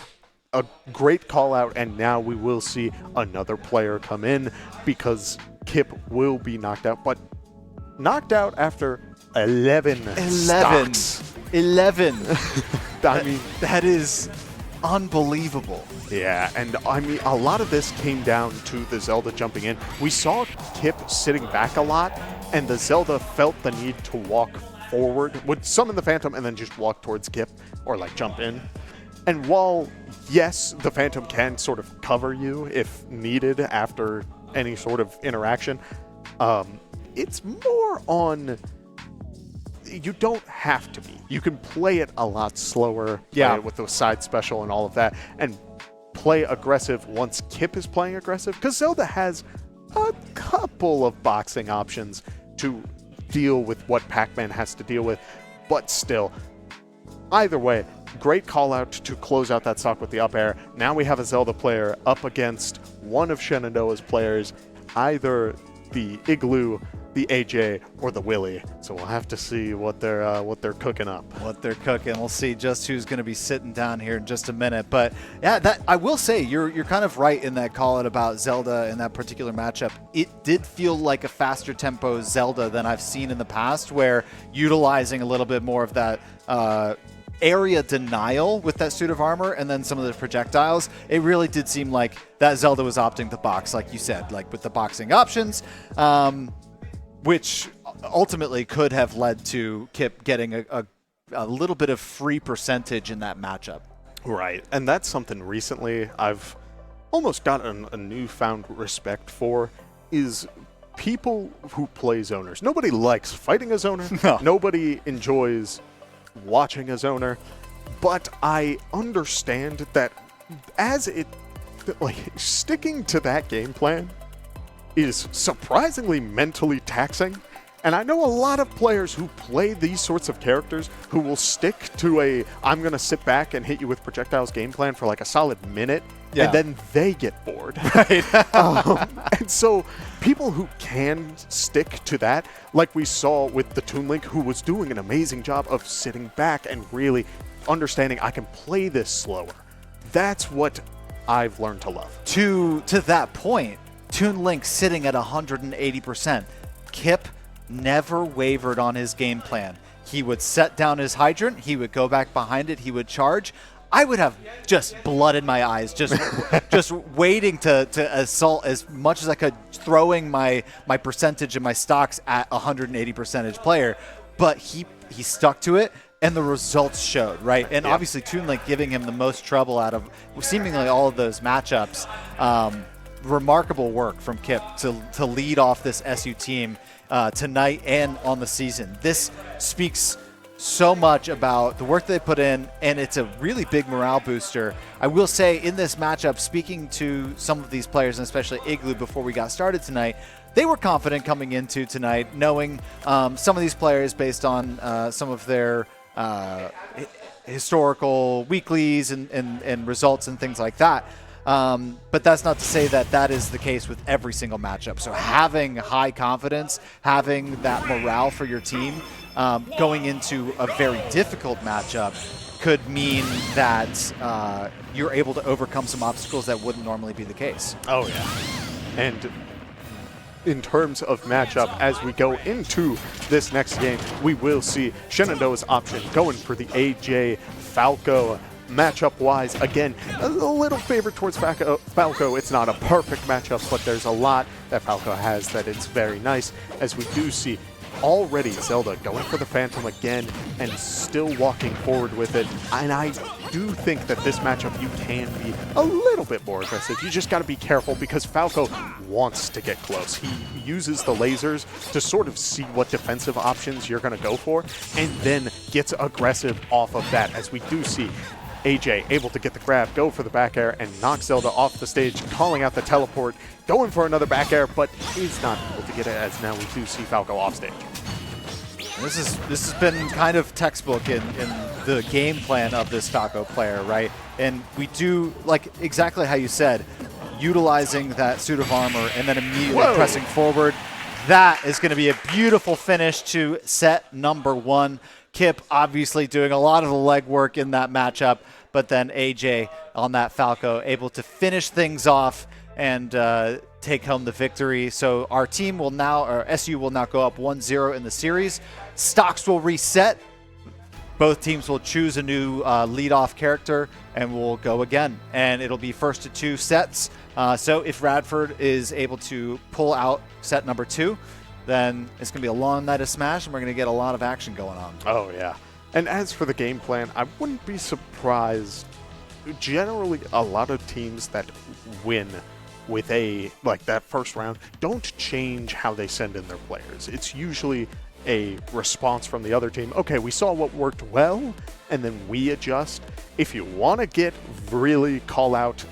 a great call out, and now we will see another player come in because Kip will be knocked out, but knocked out after 11 stocks. 11. I mean, that is unbelievable. Yeah, and I mean, a lot of this came down to the Zelda jumping in. We saw Kip sitting back a lot, and the Zelda felt the need to walk forward, would summon the Phantom and then just walk towards Kip or like jump in. And while, yes, the Phantom can sort of cover you if needed after any sort of interaction, it's more on... You don't have to be. You can play it a lot slower, play it with the side special and all of that, and play aggressive once Kip is playing aggressive, because Zelda has a couple of boxing options to deal with what Pac-Man has to deal with, but still, either way, great call out to close out that stock with the up air. Now we have a Zelda player up against one of Shenandoah's players, either the Igloo, the AJ, or the Willy. So we'll have to see what they're cooking up. What they're cooking. We'll see just who's going to be sitting down here in just a minute. But yeah, that I will say you're kind of right in that call out about Zelda in that particular matchup. It did feel like a faster tempo Zelda than I've seen in the past, where utilizing a little bit more of that area denial with that suit of armor and then some of the projectiles. It really did seem like that Zelda was opting to box, like you said, like with the boxing options, which ultimately could have led to Kip getting a little bit of free percentage in that matchup. Right, and that's something recently I've almost gotten a newfound respect for, is people who play zoners. Nobody likes fighting a zoner. No. Nobody enjoys watching a zoner, but I understand that sticking to that game plan is surprisingly mentally taxing. And I know a lot of players who play these sorts of characters who will stick to I'm going to sit back and hit you with projectiles game plan for like a solid minute, and then they get bored. Right. And so people who can stick to that, like we saw with the Toon Link, who was doing an amazing job of sitting back and really understanding I can play this slower. That's what I've learned to love. To that point, Toon Link sitting at 180%. Kip never wavered on his game plan. He would set down his hydrant, he would go back behind it, he would charge. I would have just blood in my eyes, just waiting to assault as much as I could, throwing my percentage and my stocks at 180% player. But he stuck to it, and the results showed, right? And obviously Toon Link giving him the most trouble out of seemingly all of those matchups. Remarkable work from Kip to lead off this SU team tonight and on the season. This speaks so much about the work they put in, and it's a really big morale booster. I will say in this matchup, speaking to some of these players, and especially Igloo before we got started tonight, they were confident coming into tonight, knowing some of these players based on some of their historical weeklies and results and things like that. But that's not to say that that is the case with every single matchup. So having high confidence, having that morale for your team going into a very difficult matchup could mean that you're able to overcome some obstacles that wouldn't normally be the case. Oh, yeah. And in terms of matchup, as we go into this next game, we will see Shenandoah's option going for the AJ Falco. Matchup-wise, again, a little favor towards Falco. It's not a perfect matchup, but there's a lot that Falco has that it's very nice, as we do see already Zelda going for the Phantom again and still walking forward with it. And I do think that this matchup you can be a little bit more aggressive. You just got to be careful because Falco wants to get close. He uses the lasers to sort of see what defensive options you're going to go for and then gets aggressive off of that, as we do see AJ able to get the grab, go for the back air, and knock Zelda off the stage, calling out the teleport, going for another back air, but is not able to get it, as now we do see Falco off stage. This has been kind of textbook in the game plan of this Falco player, right? And we do, like exactly how you said, utilizing that suit of armor and then immediately pressing forward. That is going to be a beautiful finish to set number 1. Kip obviously doing a lot of the legwork in that matchup, but then AJ on that Falco able to finish things off and take home the victory. So our team will now, or SU will now go up 1-0 in the series. Stocks will reset. Both teams will choose a new lead-off character, and we'll go again. And it'll be first to 2 sets. So if Radford is able to pull out set number 2, then it's going to be a long night of Smash, and we're going to get a lot of action going on. Oh, yeah. And as for the game plan, I wouldn't be surprised. Generally, a lot of teams that win with that first round don't change how they send in their players. It's usually a response from the other team. Okay, we saw what worked well, and then we adjust. If you want to get really call out,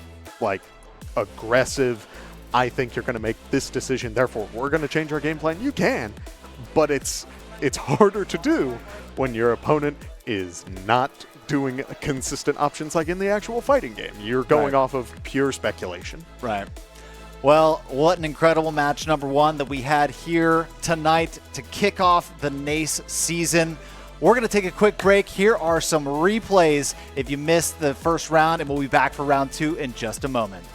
aggressive, I think you're going to make this decision, therefore we're going to change our game plan, you can, but it's harder to do when your opponent is not doing consistent options like in the actual fighting game. You're going off of pure speculation. Right. Well, what an incredible match number 1 that we had here tonight to kick off the NACE season. We're going to take a quick break. Here are some replays if you missed the first round, and we'll be back for round 2 in just a moment.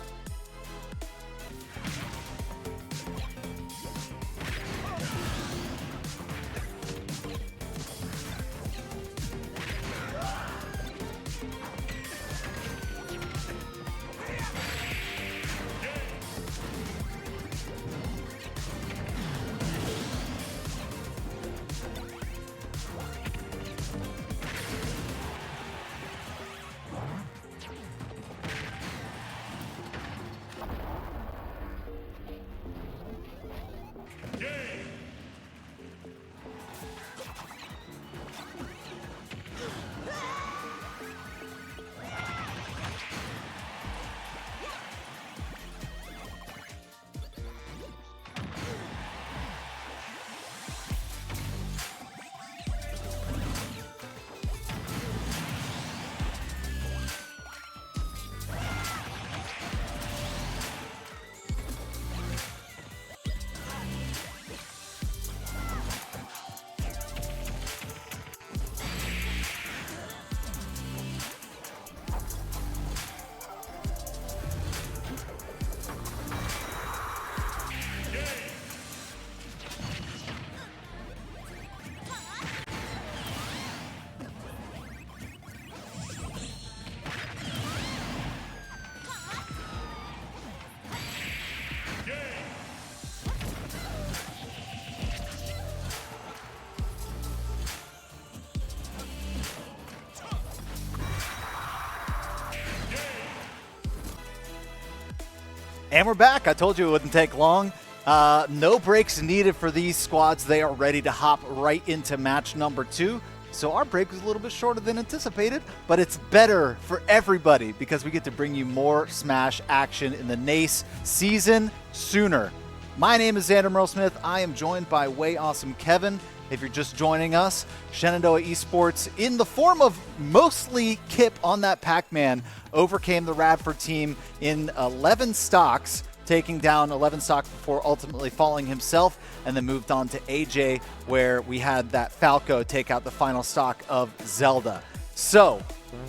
And we're back. I told you it wouldn't take long. No breaks needed for these squads. They are ready to hop right into match number 2. So our break was a little bit shorter than anticipated, but it's better for everybody because we get to bring you more Smash action in the NACE season sooner. My name is Xander Merle-Smith. I am joined by Way Awesome Kevin. If you're just joining us, Shenandoah Esports, in the form of mostly Kip on that Pac-Man, overcame the Radford team in 11 stocks, taking down 11 stocks before ultimately falling himself, and then moved on to AJ, where we had that Falco take out the final stock of Zelda. So,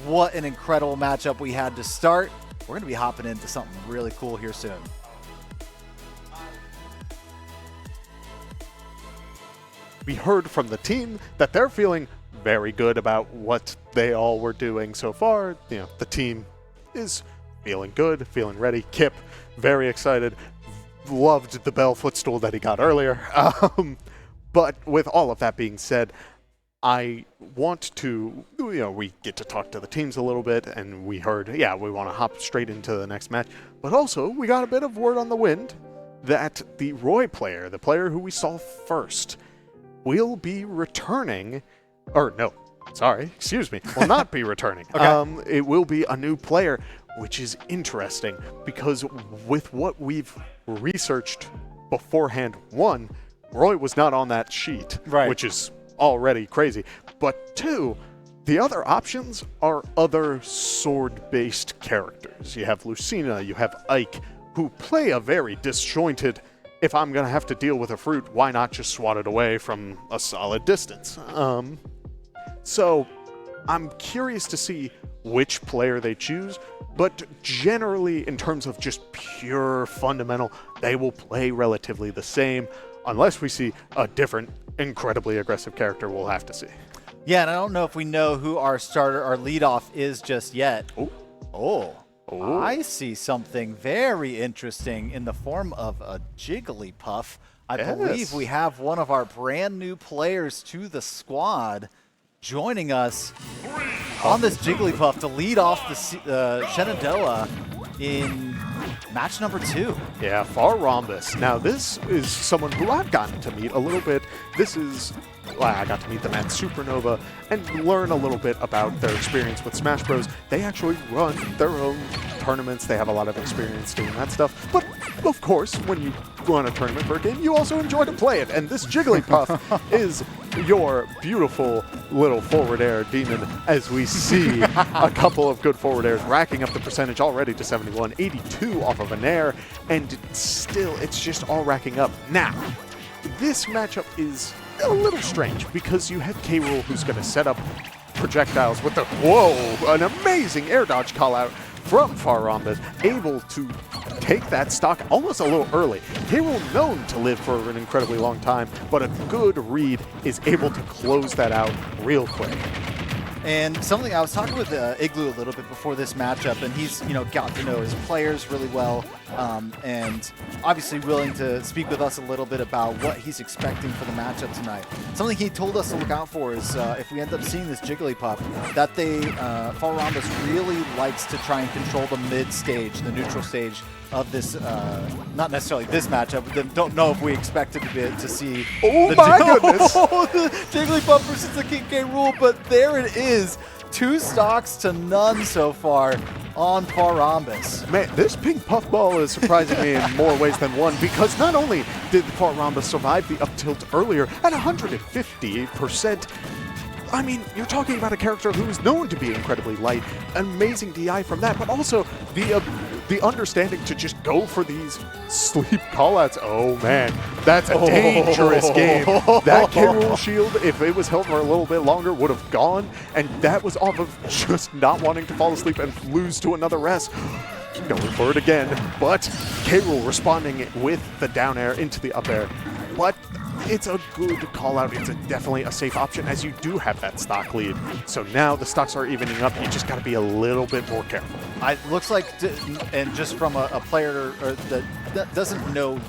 what an incredible matchup we had to start. We're going to be hopping into something really cool here soon. We heard from the team that they're feeling very good about what they all were doing so far. You know, the team is feeling good, feeling ready. Kip, very excited. Loved the Bell footstool that he got earlier. But with all of that being said, I want to, we get to talk to the teams a little bit, and we heard, we want to hop straight into the next match. But also, we got a bit of word on the wind that the Roy player, the player who we saw first, will be returning, will not be returning. Okay. It will be a new player, which is interesting because with what we've researched beforehand, one, Roy was not on that sheet, right, which is already crazy. But two, the other options are other sword-based characters. You have Lucina, you have Ike, who play a very disjointed, if I'm going to have to deal with a fruit, why not just swat it away from a solid distance? So I'm curious to see which player they choose, but generally in terms of just pure fundamental, they will play relatively the same, unless we see a different, incredibly aggressive character. We'll have to see. Yeah, and I don't know if we know who our starter, our leadoff is just yet. Oh. I see something very interesting in the form of a Jigglypuff. I believe we have one of our brand new players to the squad joining us on this Jigglypuff to lead off the Shenandoah in match number 2. Yeah, Far Rhombus. Now, this is someone who I've gotten to meet a little bit. I got to meet them at Supernova and learn a little bit about their experience with Smash Bros. They actually run their own tournaments. They have a lot of experience doing that stuff. But, of course, when you run a tournament for a game, you also enjoy to play it. And this Jigglypuff is your beautiful little forward air demon, as we see a couple of good forward airs racking up the percentage already to 71, 82 off of an air, and still it's just all racking up. Now, this matchup is a little strange because you have K-Rool, who's going to set up projectiles with an amazing air dodge call out from Far Rhombus, able to take that stock almost a little early. K-Rool known to live for an incredibly long time, but a good read is able to close that out real quick. And something I was talking with Igloo a little bit before this matchup, and he's got to know his players really well, and obviously willing to speak with us a little bit about what he's expecting for the matchup tonight. Something he told us to look out for is if we end up seeing this Jigglypuff, that Far Rhombus really likes to try and control the mid stage, the neutral stage of this, not necessarily this matchup, but don't know if we expected to see goodness! the Jigglypuff versus the King K. Rool, but there it is. 2 stocks to none so far on Far Rhombus. Man, this pink puffball is surprising me in more ways than one, because not only did Far Rhombus survive the up tilt earlier at 150%, I mean, you're talking about a character who is known to be incredibly light, amazing DI from that, but also the understanding to just go for these sleep callouts. Oh man, that's a dangerous game. That K-Rool shield, if it was held for a little bit longer, would have gone, and that was off of just not wanting to fall asleep and lose to another rest. Going for it again, but K-Rool responding with the down air into the up air. But it's a good call out. It's definitely a safe option, as you do have that stock lead. So now the stocks are evening up. You just got to be a little bit more careful. It looks like, and just from a player that doesn't know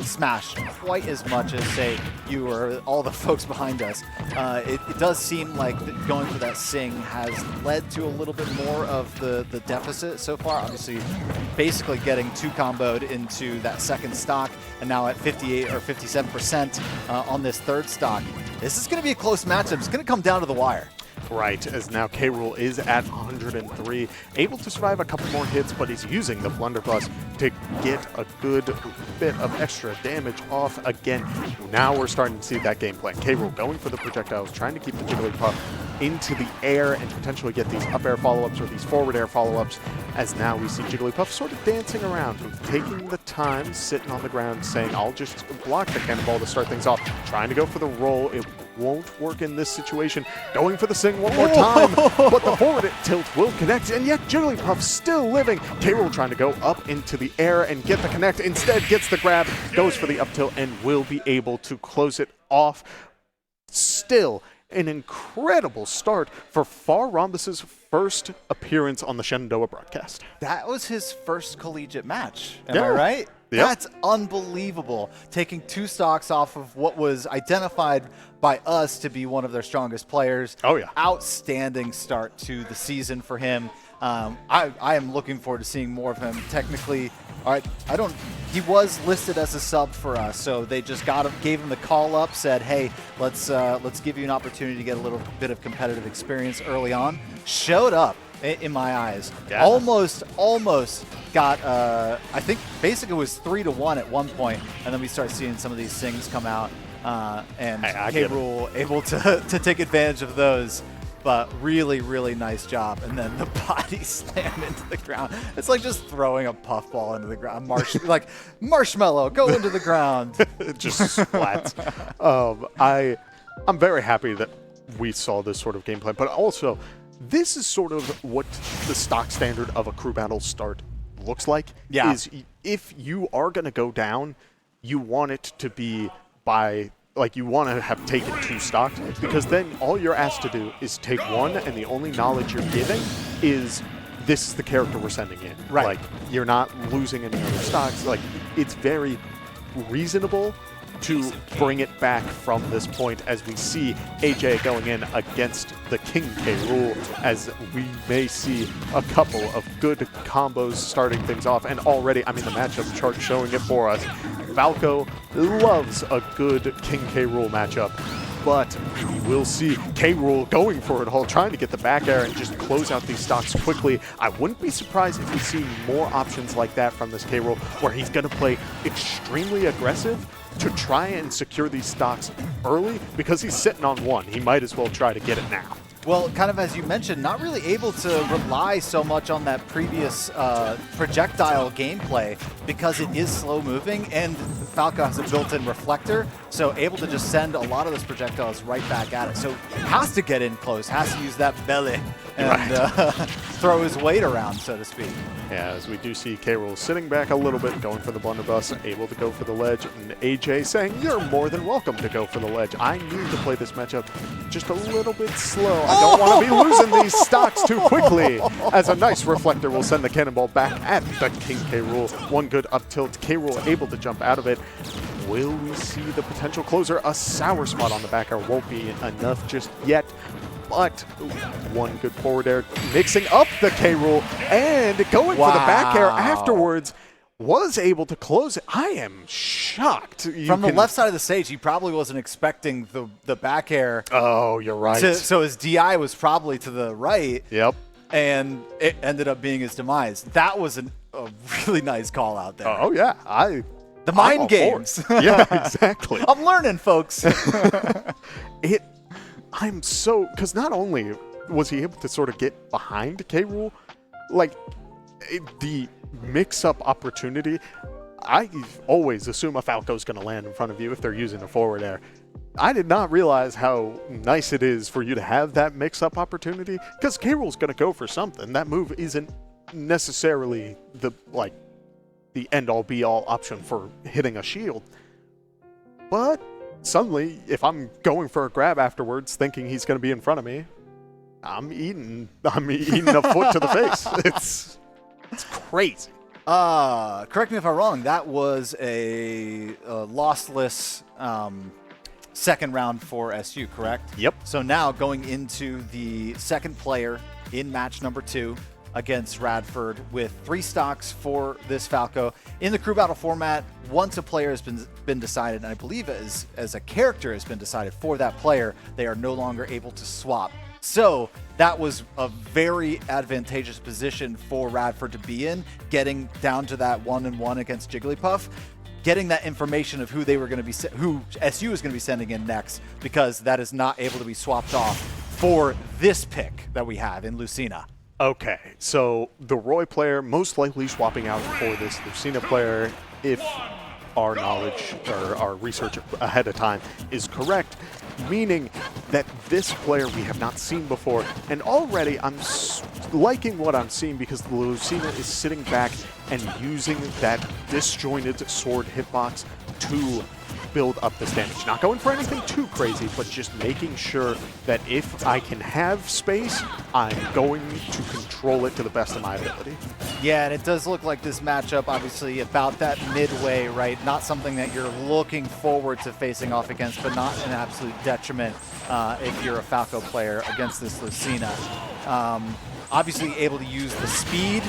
Smash quite as much as, say, you or all the folks behind us, it does seem like going for that Sing has led to a little bit more of the deficit so far. Obviously, basically getting 2 comboed into that second stock, and now at 58 or 57% on this third stock. this is going to be a close matchup. It's going to come down to the wire. Right, as now K-Rool is at 103, able to survive a couple more hits, but he's using the blunderbuss to get a good bit of extra damage off again. Now we're starting to see that game plan. K-Rool going for the projectiles, trying to keep the Jigglypuff into the air and potentially get these up air follow-ups or these forward air follow-ups, as now we see Jigglypuff sort of dancing around, taking the time, sitting on the ground, saying, I'll just block the cannonball to start things off, trying to go for the roll. It won't work in this situation. Going for the sing one more time, but the forward tilt will connect, and yet Jigglypuff still living. K-Rool trying to go up into the air and get the connect. Instead, gets the grab, goes for the up tilt, and will be able to close it off. Still an incredible start for Far Rhombus's first appearance on the Shenandoah broadcast. That was his first collegiate match. Am Yeah. I right? Yep. That's unbelievable. Taking 2 stocks off of what was identified by us to be one of their strongest players. Oh, yeah. Outstanding start to the season for him. I am looking forward to seeing more of him. Technically, he was listed as a sub for us, so they just gave him the call up, said, hey, let's give you an opportunity to get a little bit of competitive experience early on. Showed up. In my eyes, yeah. almost got. I think basically it was 3-1 at one point, and then we start seeing some of these things come out, and K-Rool able to take advantage of those. But really, really nice job. And then the body slam into the ground. It's like just throwing a puffball into the ground. Like marshmallow, go into the ground. It just splats. I'm very happy that we saw this sort of gameplay, but also, this is sort of what the stock standard of a crew battle start looks like. Yeah. Is if you are going to go down, you want it to be by, like, you want to have taken 2 stocks, because then all you're asked to do is take 1, and the only knowledge you're giving is this is the character we're sending in. Right. Like, you're not losing any other stocks. Like, it's very reasonable to bring it back from this point, as we see AJ going in against the King K-Rool, as we may see a couple of good combos starting things off. And already, I mean, the matchup chart showing it for us. Falco loves a good King K-Rool matchup, but we will see K-Rool going for it all, trying to get the back air and just close out these stocks quickly. I wouldn't be surprised if we see more options like that from this K-Rool, where he's going to play extremely aggressive to try and secure these stocks early, because he's sitting on 1. He might as well try to get it now. Well, kind of as you mentioned, not really able to rely so much on that previous projectile gameplay, because it is slow moving, and Falco has a built-in reflector, so able to just send a lot of those projectiles right back at it. So has to get in close, has to use that belly and throw his weight around, so to speak. Yeah, as we do see K-Rool sitting back a little bit, going for the blunderbuss, able to go for the ledge, and AJ saying, you're more than welcome to go for the ledge. I need to play this matchup just a little bit slow. I don't want to be losing these stocks too quickly, as a nice reflector will send the cannonball back at the King K-Rool. One good up tilt, K-Rool able to jump out of it. Will we see the potential closer? A sour spot on the back air won't be enough just yet, but one good forward air, mixing up the K-Rool and going for the back air afterwards. Was able to close it. I am shocked. From the left side of the stage, he probably wasn't expecting the back air. Oh, you're right. So his DI was probably to the right. Yep. And it ended up being his demise. That was a really nice call out there. Oh, yeah. The mind games. Yeah, exactly. I'm learning, folks. I'm so, because not only was he able to sort of get behind K-Rool, like the mix-up opportunity, I always assume a Falco's going to land in front of you if they're using a forward air. I did not realize how nice it is for you to have that mix-up opportunity, because K-Rool's going to go for something. That move isn't necessarily the end-all be-all option for hitting a shield. But suddenly, if I'm going for a grab afterwards, thinking he's going to be in front of me, I'm eating a foot to the face. It's crazy. Correct me if I'm wrong. That was a lossless second round for SU, correct? Yep. So now going into the second player in match number 2, against Radford with 3 stocks for this Falco. In the crew battle format, once a player has been decided, and I believe as a character has been decided for that player, they are no longer able to swap. So that was a very advantageous position for Radford to be in, getting down to that 1-1 against Jigglypuff, getting that information of who they were going to be, who SU is going to be sending in next, because that is not able to be swapped off for this pick that we have in Lucina. Okay, so the Roy player most likely swapping out for this Lucina player if our knowledge or our research ahead of time is correct, meaning that this player we have not seen before. And already I'm liking what I'm seeing because the Lucina is sitting back and using that disjointed sword hitbox to build up this damage. Not going for anything too crazy, but just making sure that if I can have space, I'm going to control it to the best of my ability. Yeah, and it does look like this matchup, obviously, about that midway, right? Not something that you're looking forward to facing off against, but not an absolute detriment if you're a Falco player against this Lucina. Obviously able to use the speed,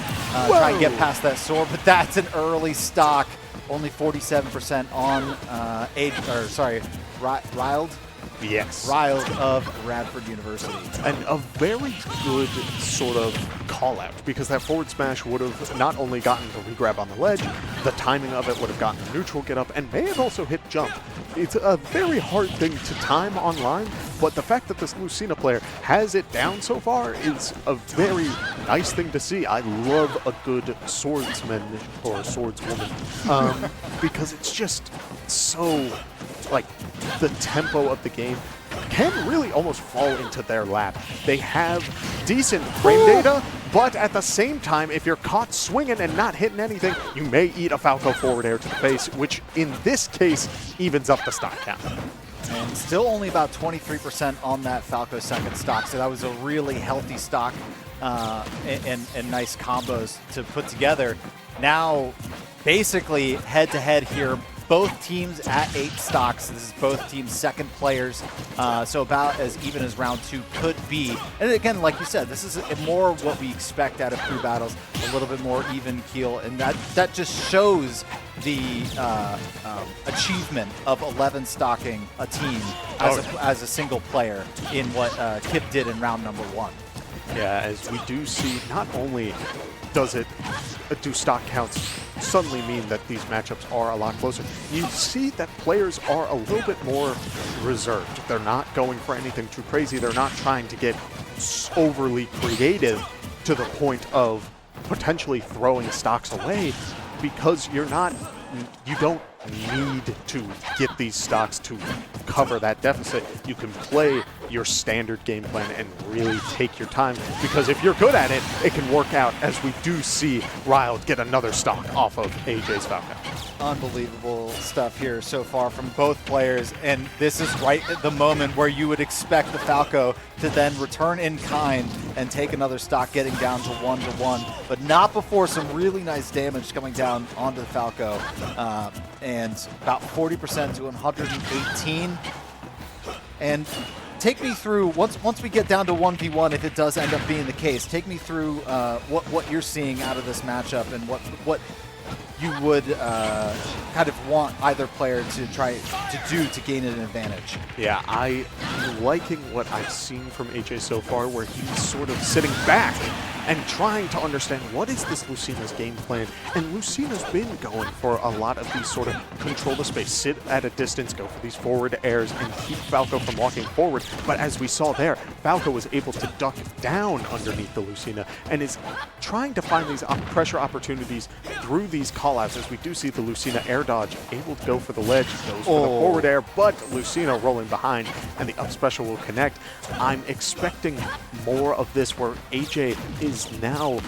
try and get past that sword, but that's an early stock. Only 47% on Riled. Yes. Riled of Radford University. And a very good sort of call out, because that forward smash would have not only gotten the regrab on the ledge, the timing of it would have gotten the neutral get up, and may have also hit jump. It's a very hard thing to time online, but the fact that this Lucina player has it down so far is a very nice thing to see. I love a good swordsman or swordswoman because it's just so, like, the tempo of the game can really almost fall into their lap. They have decent frame data, but at the same time, if you're caught swinging and not hitting anything, you may eat a Falco forward air to the face, which in this case evens up the stock count. And still only about 23% on that Falco second stock, so that was a really healthy stock and nice combos to put together. Now, basically head-to-head here, both teams at 8 stocks. This is both teams' second players, so about as even as round 2 could be. And again, like you said, this is more what we expect out of crew battles, a little bit more even keel, and that just shows the achievement of 11 stocking a team as a single player in what Kip did in round number 1. Yeah, as we do see, not only do stock counts suddenly mean that these matchups are a lot closer, you see that players are a little bit more reserved. They're not going for anything too crazy. They're not trying to get overly creative to the point of potentially throwing stocks away, because you don't need to get these stocks to cover that deficit. You can play your standard game plan and really take your time, because if you're good at it, it can work out, as we do see Riled get another stock off of AJ's Falco. Unbelievable stuff here so far from both players, and this is right at the moment where you would expect the Falco to then return in kind and take another stock, getting down to 1-1, but not before some really nice damage coming down onto the Falco, and about 40% to 118. And take me through, once we get down to 1v1, if it does end up being the case, take me through what you're seeing out of this matchup and what you would kind of want either player to try to do to gain an advantage. Yeah, I'm liking what I've seen from AJ so far, where he's sort of sitting back and trying to understand what is this Lucina's game plan. And Lucina's been going for a lot of these sort of control the space, sit at a distance, go for these forward airs, and keep Falco from walking forward. But as we saw there, Falco was able to duck down underneath the Lucina and is trying to find these pressure opportunities through these callouts, as we do see the Lucina air dodge, able to go for the ledge, goes for the forward air, but Lucina rolling behind, and the up special will connect. I'm expecting more of this, where AJ is now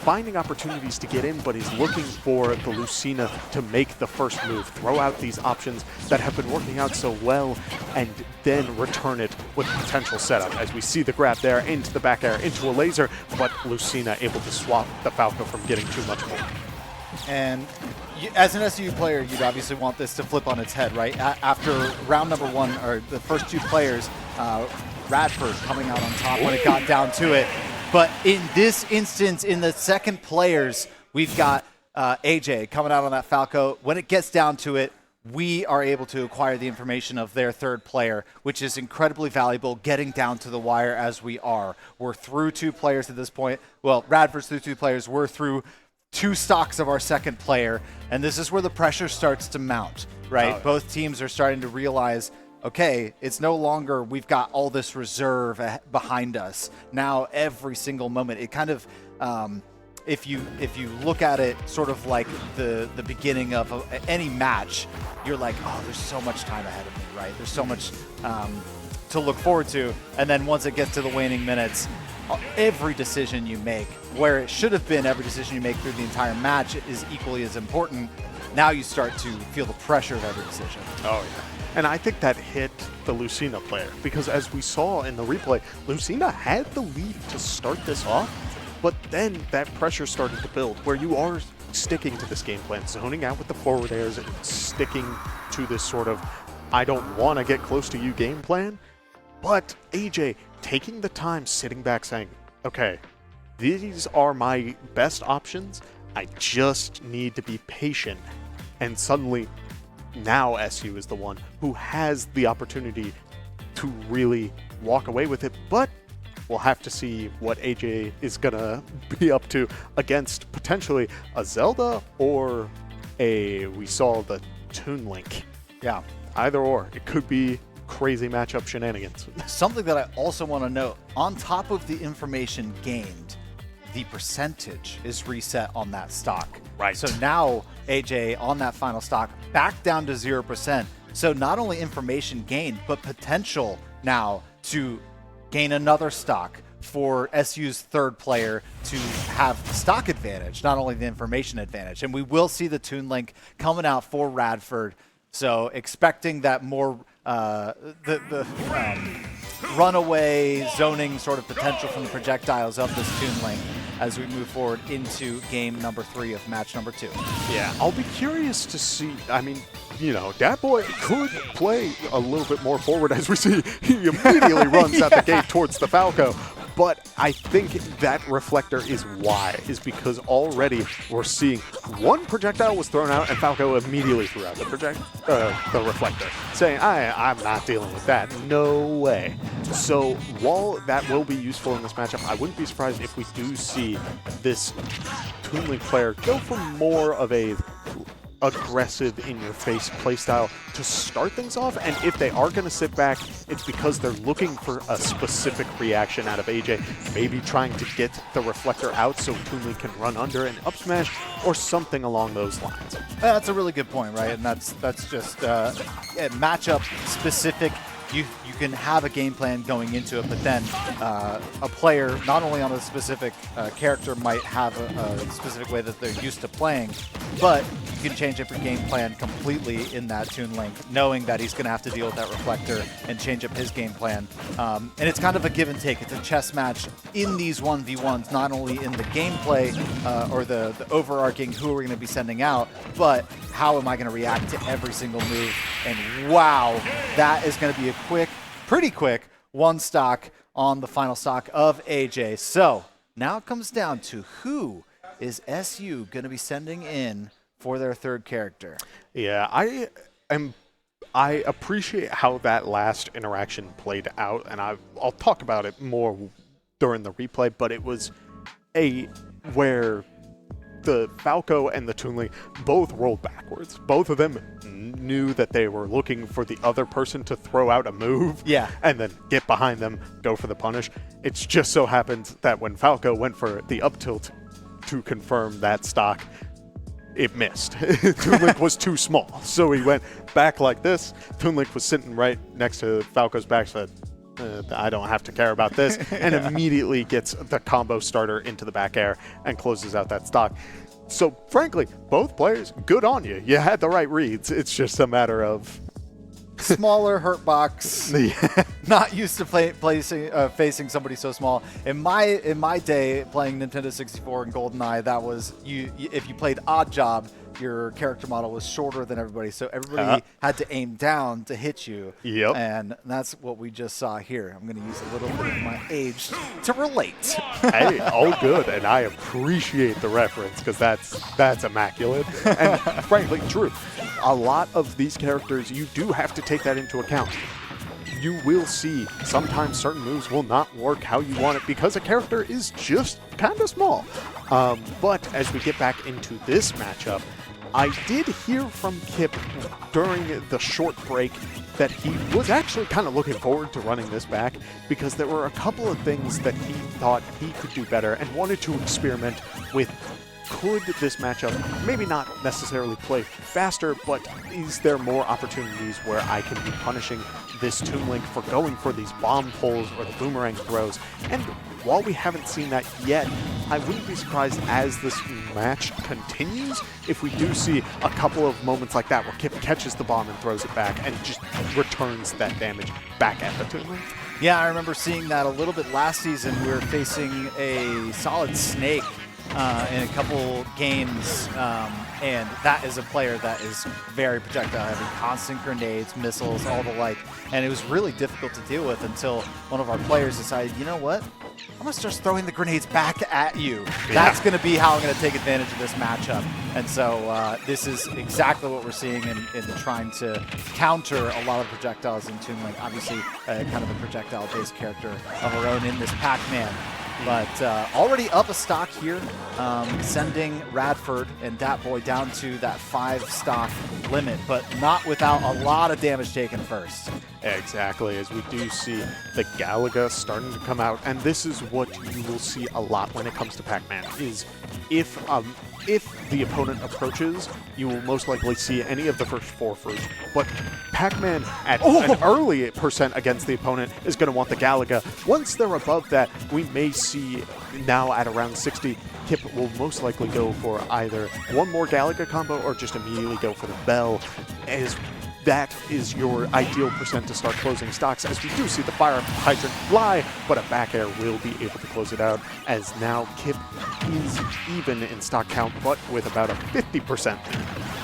finding opportunities to get in, but he's looking for the Lucina to make the first move, throw out these options that have been working out so well, and then return it with potential setup. As we see the grab there into the back air, into a laser, but Lucina able to swap the Falco from getting too much more. And as an SU player, you'd obviously want this to flip on its head, right? After round number 1, or the first 2 players, Radford coming out on top when it got down to it. But in this instance, in the second players, we've got AJ coming out on that Falco. When it gets down to it, we are able to acquire the information of their third player, which is incredibly valuable getting down to the wire as we are. We're through 2 players at this point. Well, Radford's through 2 players. We're through 2 stocks of our second player, and this is where the pressure starts to mount, right? Oh. Both Both teams are starting to realize, okay, it's no longer we've got all this reserve behind us. Now every single moment, it kind of, if you look at it sort of like the beginning of any match, you're like, oh, there's so much time ahead of me, right? There's so much to look forward to. And then once it gets to the waning minutes, every decision you make, where it should have been every decision you make through the entire match is equally as important. Now you start to feel the pressure of every decision. Oh, yeah. And I think that hit the Lucina player because as we saw in the replay, Lucina had the lead to start this off, but then that pressure started to build where you are sticking to this game plan, zoning out with the forward airs and sticking to this sort of I don't want to get close to you game plan. But AJ taking the time, sitting back saying, okay, these are my best options. I just need to be patient. And suddenly, now SU is the one who has the opportunity to really walk away with it. But we'll have to see what AJ is going to be up to against potentially a Zelda or we saw the Toon Link. Yeah. Either or. It could be crazy matchup shenanigans. Something that I also want to note, on top of the information gained, the percentage is reset on that stock. Right. So now AJ on that final stock back down to 0%. So not only information gained, but potential now to gain another stock for SU's third player to have stock advantage, not only the information advantage. And we will see the Toon Link coming out for Radford. So expecting that more runaway zoning sort of potential from the projectiles of this Toon Link as we move forward into game number 3 of match number 2. Yeah, I'll be curious to see. I mean, you know, Dat Boy could play a little bit more forward as we see he immediately runs out the gate towards the Falco. But I think that reflector is why, is because already we're seeing one projectile was thrown out and Falco immediately threw out the reflector, saying, I'm not dealing with that. No way. So while that will be useful in this matchup, I wouldn't be surprised if we do see this Toon Link player go for more of a aggressive in-your-face playstyle to start things off, and if they are going to sit back, it's because they're looking for a specific reaction out of AJ, maybe trying to get the reflector out so Toon Link can run under and up smash, or something along those lines. That's a really good point, right? And that's just matchup specific. You can have a game plan going into it, but then a player, not only on a specific character, might have a specific way that they're used to playing, but you can change up your game plan completely in that Toon Link, knowing that he's going to have to deal with that reflector and change up his game plan. And it's kind of a give and take. It's a chess match in these 1v1s, not only in the gameplay or the overarching who are we going to be sending out, but how am I going to react to every single move. And wow, that is going to be a pretty quick one stock on the final stock of AJ. So now it comes down to who is SU going to be sending in for their third character. Yeah, I appreciate how that last interaction played out, and I'll talk about it more during the replay, but it was where the Falco and the Toon Link both rolled backwards. Both of them knew that they were looking for the other person to throw out a move, and then get behind them, go for the punish. It's just so happened that when Falco went for the up tilt to confirm that stock, it missed. Toon Link was too small, so he went back like this. Toon Link was sitting right next to Falco's back, said, I don't have to care about this, and immediately gets the combo starter into the back air and closes out that stock. So frankly, both players, good on you. You had the right reads. It's just a matter of smaller hurt box. Not used to facing somebody so small. In my day playing Nintendo 64 and GoldenEye, that was if you played Odd Job, your character model was shorter than everybody, so everybody had to aim down to hit you. Yep. And that's what we just saw here. I'm going to use a little bit of my age to relate. Hey, all good, and I appreciate the reference because that's immaculate and frankly true. A lot of these characters, you do have to take that into account. You will see sometimes certain moves will not work how you want it because a character is just kind of small. But as we get back into this matchup, I did hear from Kip during the short break that he was actually kind of looking forward to running this back because there were a couple of things that he thought he could do better and wanted to experiment with. Could this matchup maybe not necessarily play faster, but is there more opportunities where I can be punishing this Toon Link for going for these bomb pulls or the boomerang throws? And while we haven't seen that yet, I wouldn't be surprised as this match continues if we do see a couple of moments like that where Kip catches the bomb and throws it back and just returns that damage back at the Toon Link. Yeah, I remember seeing that a little bit last season. We were facing a solid Snake in a couple games, and that is a player that is very projectile heavy, constant grenades, missiles, all the like, and it was really difficult to deal with until one of our players decided, you know what, I'm going to start throwing the grenades back at you. Yeah. That's going to be how I'm going to take advantage of this matchup. And so this is exactly what we're seeing in trying to counter a lot of projectiles in Toon Link. Obviously, kind of a projectile-based character of our own in this Pac-Man. But already up a stock here, sending Radford and Dat Boy down to that 5 stock limit, but not without a lot of damage taken first. Exactly, as we do see the Galaga starting to come out, and this is what you will see a lot when it comes to Pac-Man, is if the opponent approaches, you will most likely see any of the first 4 first, but Pac-Man at an early percent against the opponent is going to want the Galaga. Once they're above that, we may see now at around 60, Kip will most likely go for either one more Galaga combo or just immediately go for the Bell, as that is your ideal percent to start closing stocks, as we do see the fire hydrant fly, but a back air will be able to close it out, as now Kip is even in stock count, but with about a 50%.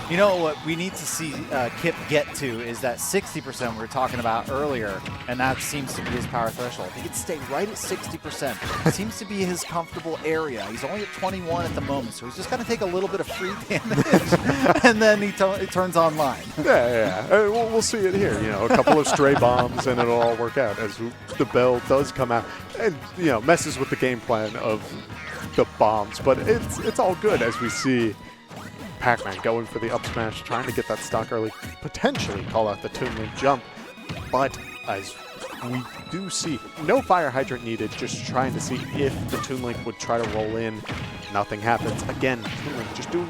You know what we need to see Kip get to is that 60% we were talking about earlier, and that seems to be his power threshold. He could stay right at 60%. It seems to be his comfortable area. He's only at 21 at the moment, so he's just got to take a little bit of free damage, and then he turns online. Yeah. We'll see it here. You know, a couple of stray bombs, and it'll all work out as the Bell does come out, and messes with the game plan of the bombs. But it's all good as we see Pac-Man going for the up smash, trying to get that stock early, potentially call out the Toon Link jump. But as we do see, no fire hydrant needed, just trying to see if the Toon Link would try to roll in. Nothing happens. Again, Toon Link just doing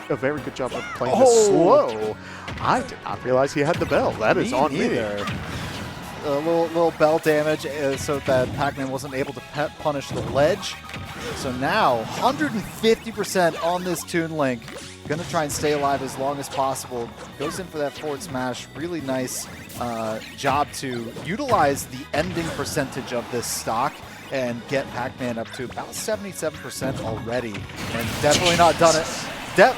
a very good job of playing this slow. I did not realize he had the Bell. That is on me. A little bell damage so that Pac-Man wasn't able to punish the ledge. So now 150% on this Toon Link. Going to try and stay alive as long as possible. Goes in for that forward smash. Really nice job to utilize the ending percentage of this stock and get Pac-Man up to about 77% already. And definitely not done it.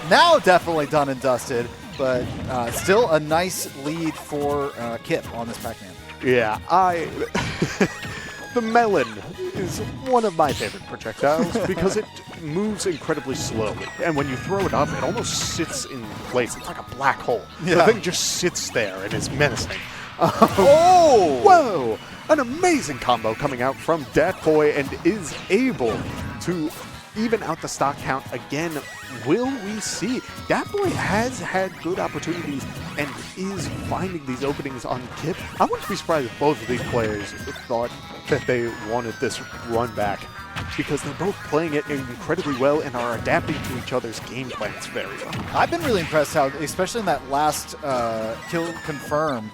Now definitely done and dusted, but still a nice lead for Kip on this Pac-Man. Yeah, the melon is one of my favorite projectiles because it moves incredibly slowly. And when you throw it up, it almost sits in place. It's like a black hole. Yeah. The thing just sits there and is menacing. Whoa! An amazing combo coming out from Dat Boy, and is able to even out the stock count again. Will we see? Dat Boy has had good opportunities and is finding these openings on Kip. I wouldn't be surprised if both of these players thought that they wanted this run back, because they're both playing it incredibly well and are adapting to each other's game plans very well. I've been really impressed how, especially in that last kill confirm,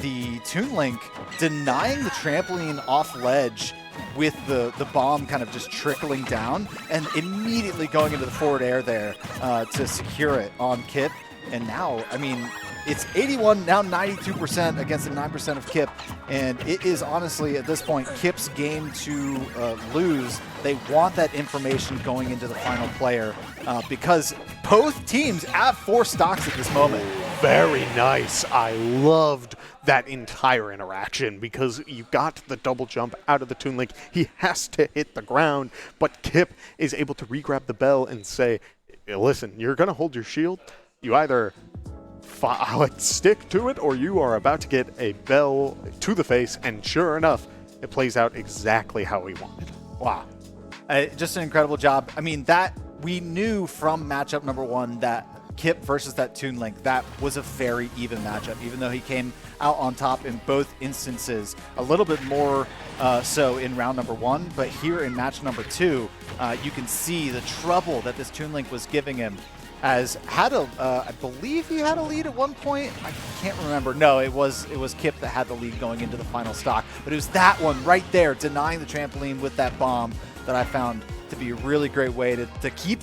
the Toon Link denying the trampoline off ledge with the bomb kind of just trickling down and immediately going into the forward air there to secure it on Kip. And now, I mean, it's 81, now 92% against the 9% of Kip. And it is honestly, at this point, Kip's game to lose. They want that information going into the final player because both teams have 4 stocks at this moment. Very nice. I loved that entire interaction because you got the double jump out of the Toon Link. He has to hit the ground, but Kip is able to re-grab the bell and say, listen, you're going to hold your shield. You either stick to it or you are about to get a bell to the face, and sure enough, it plays out exactly how he wanted. Wow. Just an incredible job. I mean, that we knew from matchup number 1 that Kip versus that Toon Link, that was a very even matchup, even though he came out on top in both instances. A little bit more so in round number 1, but here in match number 2, you can see the trouble that this Toon Link was giving him. As had I believe he had a lead at one point. I can't remember. No, it was Kip that had the lead going into the final stock. But it was that one right there, denying the trampoline with that bomb, that I found to be a really great way to keep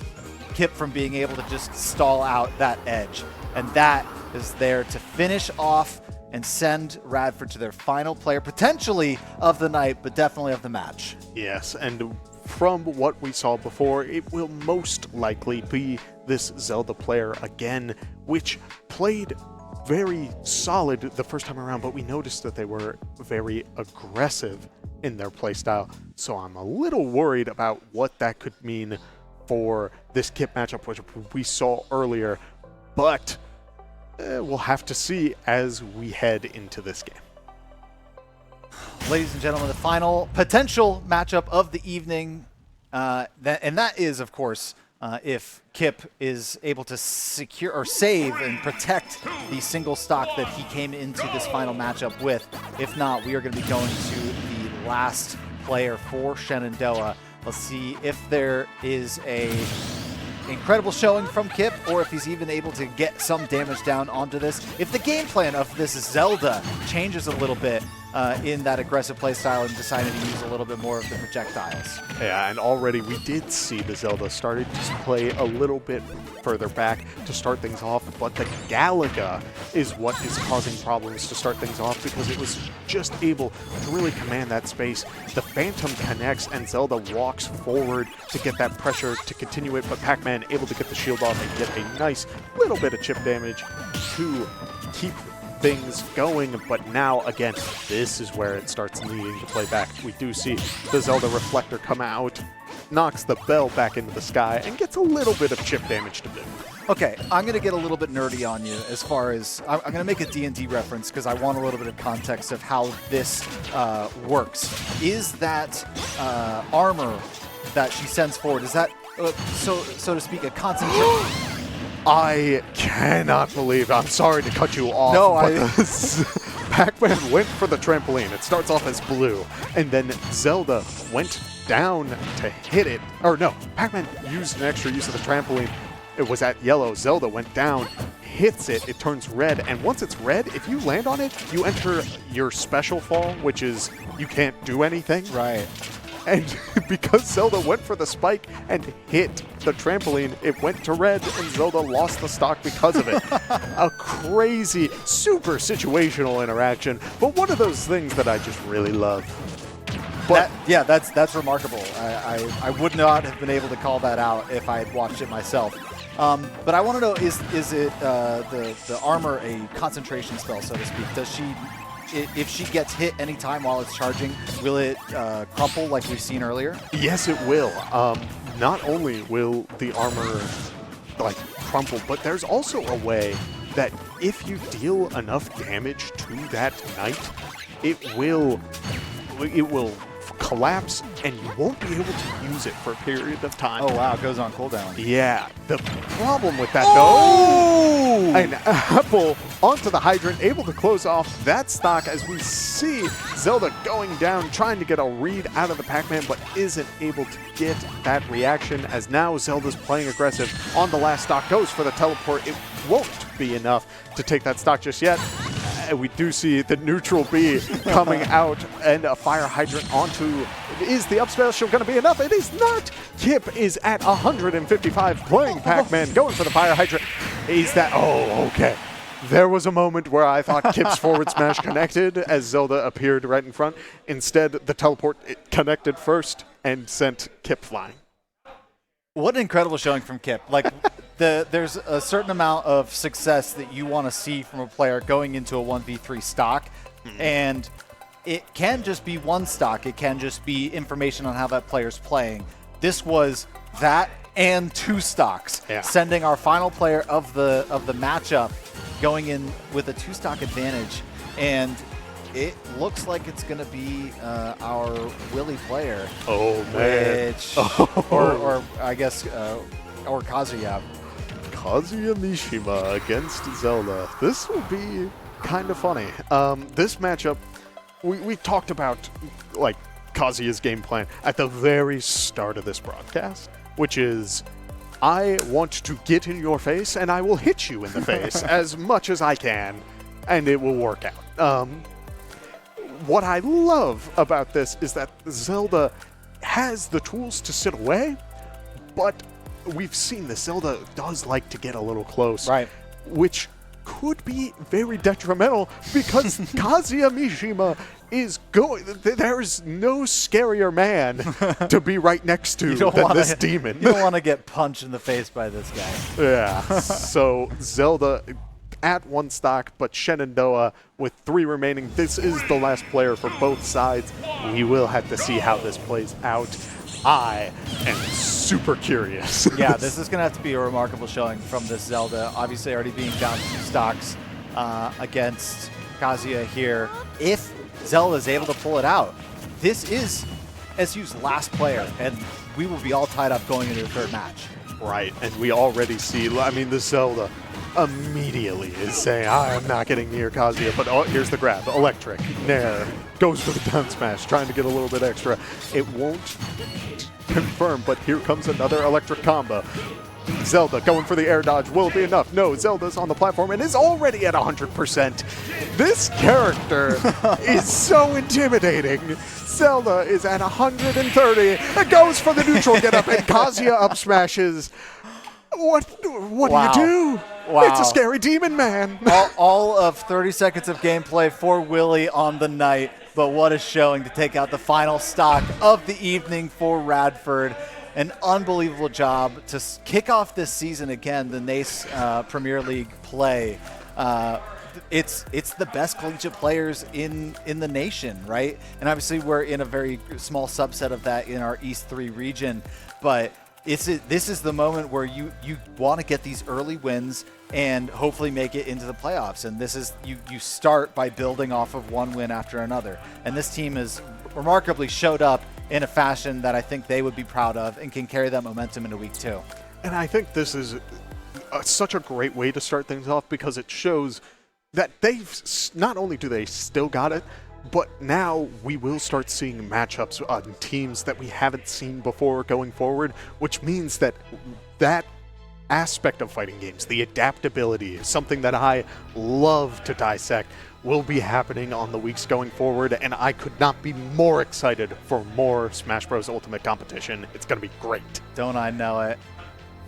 Kip from being able to just stall out that edge. And that is there to finish off and send Radford to their final player, potentially of the night, but definitely of the match. Yes, and from what we saw before, it will most likely be this Zelda player again, which played very solid the first time around, but we noticed that they were very aggressive in their playstyle. So I'm a little worried about what that could mean for this Kip matchup, which we saw earlier, but we'll have to see as we head into this game. Ladies and gentlemen, the final potential matchup of the evening, and that is, of course, if Kip is able to secure or save and protect the single stock that he came into this final matchup with. If not, we are going to be going to the last player for Shenandoah. Let's see if there is a incredible showing from Kip, or if he's even able to get some damage down onto this. If the game plan of this Zelda changes a little bit in that aggressive playstyle and decided to use a little bit more of the projectiles. Yeah, and already we did see the Zelda started to play a little bit further back to start things off, but the Galaga is what is causing problems to start things off because it was just able to really command that space. The Phantom connects and Zelda walks forward to get that pressure to continue it, but Pac-Man able to get the shield off and get a nice little bit of chip damage to keep things going. But now, again, this is where it starts needing to play back. We do see the Zelda Reflector come out, knocks the bell back into the sky, and gets a little bit of chip damage to boot. Okay, I'm going to get a little bit nerdy on you as far as I'm going to make a D&D reference because I want a little bit of context of how this works. Is that armor that she sends forward, is that, so to speak, a concentration? I cannot believe, I'm sorry to cut you off, no, but Pac-Man went for the trampoline. It starts off as blue, and then Zelda went down to hit it. Or no, Pac-Man used an extra use of the trampoline. It was at yellow. Zelda went down, hits it, it turns red, and once it's red, if you land on it, you enter your special fall, which is you can't do anything. Right. And because Zelda went for the spike and hit the trampoline, it went to red, and Zelda lost the stock because of it. A crazy, super situational interaction, but one of those things that I just really love. But that's remarkable. I would not have been able to call that out if I had watched it myself. But I want to know, is it the armor a concentration spell, so to speak? Does she, if she gets hit anytime while it's charging, will it crumple like we've seen earlier? Yes, it will. Not only will the armor like crumple, but there's also a way that if you deal enough damage to that knight, it will collapse and you won't be able to use it for a period of time. Oh wow, it goes on cooldown. Yeah, the problem with that though, an apple onto the hydrant, able to close off that stock as we see Zelda going down, trying to get a read out of the Pac-Man, but isn't able to get that reaction as now Zelda's playing aggressive on the last stock, goes for the teleport. It won't be enough to take that stock just yet. We do see the neutral B coming out and a fire hydrant onto. Is the up special going to be enough? It is not. Kip is at 155 playing Pac-Man, going for the fire hydrant. Is that? Oh, okay. There was a moment where I thought Kip's forward smash connected as Zelda appeared right in front. Instead, the teleport connected first and sent Kip flying. What an incredible showing from Kip. Like, there's a certain amount of success that you want to see from a player going into a 1v3 stock, and it can just be one stock. It can just be information on how that player's playing. This was that and 2 stocks, sending our final player of the matchup going in with a 2-stock advantage, and it looks like it's going to be our Willie player. Oh, man. Which, or I guess, or Kazuya. Kazuya Mishima against Zelda. This will be kind of funny. This matchup, we talked about like Kazuya's game plan at the very start of this broadcast, which is I want to get in your face and I will hit you in the face as much as I can, and it will work out. What I love about this is that Zelda has the tools to sit away, but we've seen that Zelda does like to get a little close, right? Which could be very detrimental because Kazuya Mishima is going. There's no scarier man to be right next to than this demon. You don't want to get punched in the face by this guy. Yeah. So Zelda at 1 stock, but Shenandoah with 3 remaining. This is the last player for both sides. We will have to see how this plays out. I am super curious. Yeah, this is going to have to be a remarkable showing from this Zelda. Obviously already being down 2 stocks against Kazuya here. If Zelda is able to pull it out, this is SU's last player, and we will be all tied up going into the 3rd match. Right, and we already see, I mean, the Zelda immediately is saying, I am not getting near Kazuya, but here's the grab, electric, nair, goes for the down smash, trying to get a little bit extra. It won't confirm, but here comes another electric combo. Zelda going for the air dodge will be enough. No, Zelda's on the platform and is already at 100%. This character is so intimidating. Zelda is at 130. It goes for the neutral get up and Kazuya up smashes. What do you do? Wow. It's a scary demon, man. all of 30 seconds of gameplay for Willie on the night, but what a showing to take out the final stock of the evening for Radford. An unbelievable job to kick off this season again, the NACE Premier League play. It's the best collegiate players in the nation, right? And obviously we're in a very small subset of that in our East 3 region, but this is the moment where you want to get these early wins and hopefully make it into the playoffs. And this is you start by building off of one win after another. And this team has remarkably showed up in a fashion that I think they would be proud of and can carry that momentum into week 2. And I think this is such a great way to start things off because it shows that they've not only do they still got it, but now we will start seeing matchups on teams that we haven't seen before going forward, which means that that aspect of fighting games, the adaptability, is something that I love to dissect, will be happening on the weeks going forward, and I could not be more excited for more Smash Bros. Ultimate competition. It's going to be great. Don't I know it?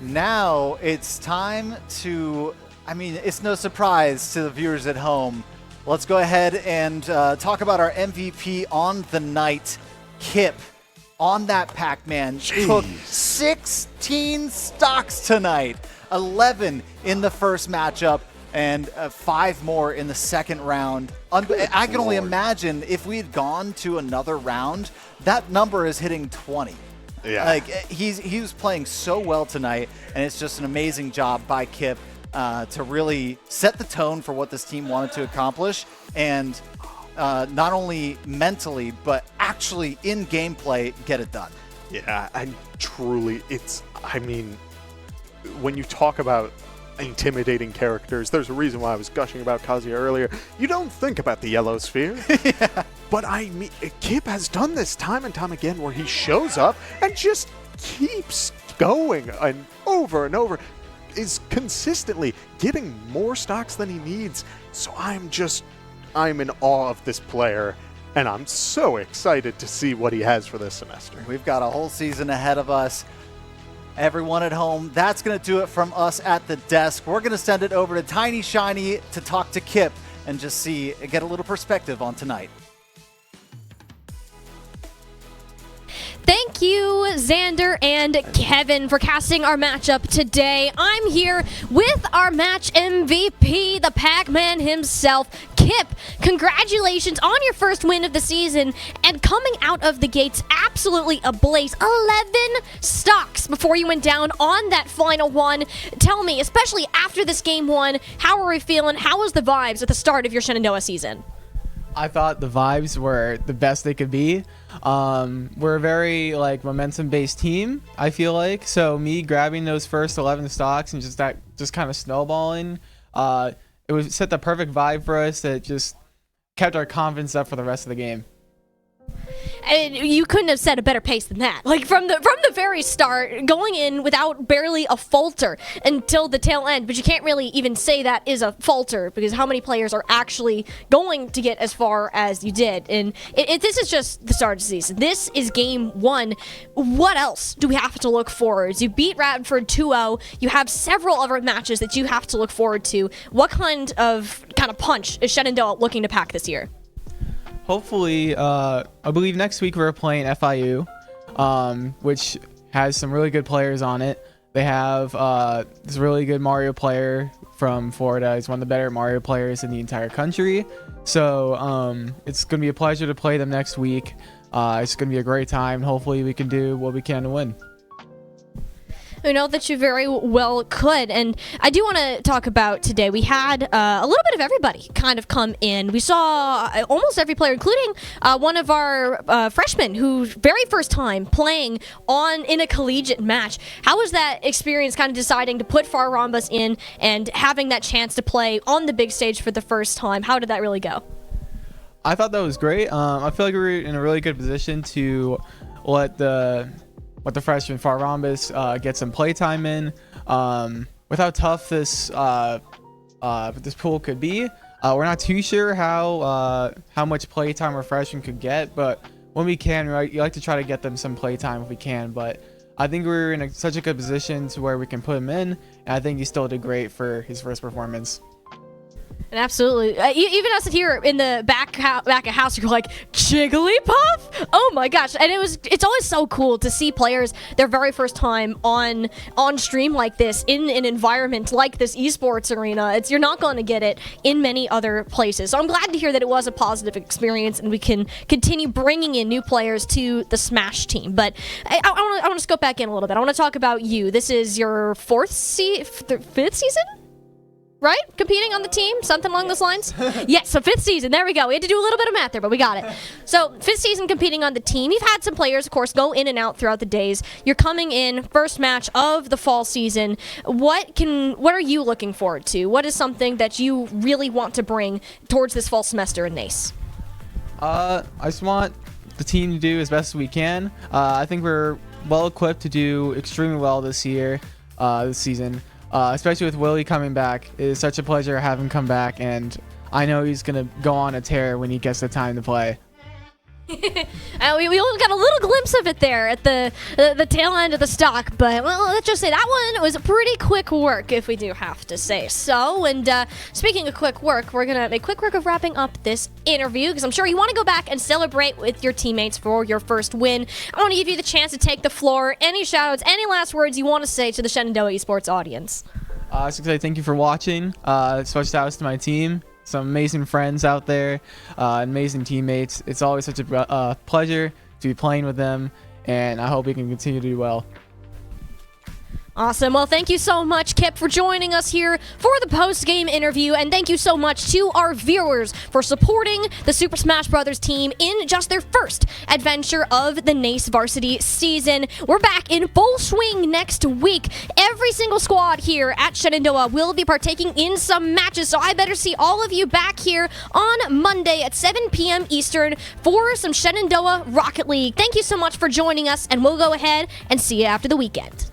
Now it's time to, I mean, it's no surprise to the viewers at home. Let's go ahead and talk about our MVP on the night, Kip. On that Pac-Man, took 16 stocks tonight, 11 in the first matchup, and 5 more in the second round. I can only imagine if we had gone to another round, that number is hitting 20. Yeah. Like he was playing so well tonight, and it's just an amazing job by Kip to really set the tone for what this team wanted to accomplish, and not only mentally, but actually in gameplay, get it done. Yeah, and truly, I mean, when you talk about intimidating characters, there's a reason why I was gushing about Kazuya earlier. You don't think about the yellow sphere. Yeah. But I mean, Kip has done this time and time again where he shows up and just keeps going and over, is consistently getting more stocks than he needs. So I'm in awe of this player, and I'm so excited to see what he has for this semester. We've got a whole season ahead of us. everyone at home, that's going to do it from us at the desk. We're going to send it over to Tiny Shiny to talk to Kip and just get a little perspective on tonight. Thank you, Xander and Kevin, for casting our matchup today. I'm here with our match MVP, the Pac-Man himself, Kip. Congratulations on your first win of the season and coming out of the gates absolutely ablaze. 11 stocks before you went down on that final one. Tell me, especially after this game one, how are we feeling? How was the vibes at the start of your Shenandoah season? I thought the vibes were the best they could be. We're a very momentum-based team, I feel like. So me grabbing those first 11 stocks and just kind of snowballing, it was set the perfect vibe for us that just kept our confidence up for the rest of the game. And you couldn't have set a better pace than that. Like from the very start, going in without barely a falter until the tail end. But you can't really even say that is a falter because how many players are actually going to get as far as you did? And this is just the start of the season. This is game one. What else do we have to look forward to? You beat Radford 2-0. You have several other matches that you have to look forward to. What kind of punch is Shenandoah looking to pack this year? Hopefully, I believe next week we're playing FIU, which has some really good players on it. They have this really good Mario player from Florida. He's one of the better Mario players in the entire country. So it's going to be a pleasure to play them next week. It's going to be a great time. Hopefully we can do what we can to win. I know that you very well could, and I do want to talk about today. We had a little bit of everybody kind of come in. We saw almost every player, including one of our freshmen who's very first time playing in a collegiate match. How was that experience, kind of deciding to put Farambas in and having that chance to play on the big stage for the first time? How did that really go? I thought that was great. I feel like we were in a really good position to let the freshman Farambas get some playtime in. With how tough this pool could be, we're not too sure how much playtime a freshman could get, but when we can, you like to try to get them some playtime if we can. But I think we're in such a good position to where we can put him in, and I think he still did great for his first performance. And absolutely. Even us here in the back of house, you're like, Jigglypuff? Oh my gosh. And it's always so cool to see players their very first time on stream like this, in an environment like this esports arena. You're not going to get it in many other places. So I'm glad to hear that it was a positive experience and we can continue bringing in new players to the Smash team. But I want to scope back in a little bit. I want to talk about you. This is your fifth season? Right? Competing on the team? Something along those lines? Yes, so 5th season. There we go. We had to do a little bit of math there, but we got it. So 5th season competing on the team. You've had some players, of course, go in and out throughout the days. You're coming in, first match of the fall season. What are you looking forward to? What is something that you really want to bring towards this fall semester in NACE? I just want the team to do as best as we can. I think we're well equipped to do extremely well this season. Especially with Willie coming back. It is such a pleasure to have him come back, and I know he's going to go on a tear when he gets the time to play. We only got a little glimpse of it there at the tail end of the stock, but let's just say that one was pretty quick work, if we do have to say so. And speaking of quick work, we're going to make quick work of wrapping up this interview, because I'm sure you want to go back and celebrate with your teammates for your first win. I want to give you the chance to take the floor. Any shout-outs, any last words you want to say to the Shenandoah Esports audience? I just say thank you for watching. Special shout-outs to my team. Some amazing friends out there, amazing teammates. It's always such a pleasure to be playing with them, and I hope we can continue to do well. Awesome. Well, thank you so much, Kip, for joining us here for the post-game interview, and thank you so much to our viewers for supporting the Super Smash Bros. Team in just their first adventure of the NACE Varsity season. We're back in full swing next week. Every single squad here at Shenandoah will be partaking in some matches, so I better see all of you back here on Monday at 7 p.m. Eastern for some Shenandoah Rocket League. Thank you so much for joining us, and we'll go ahead and see you after the weekend.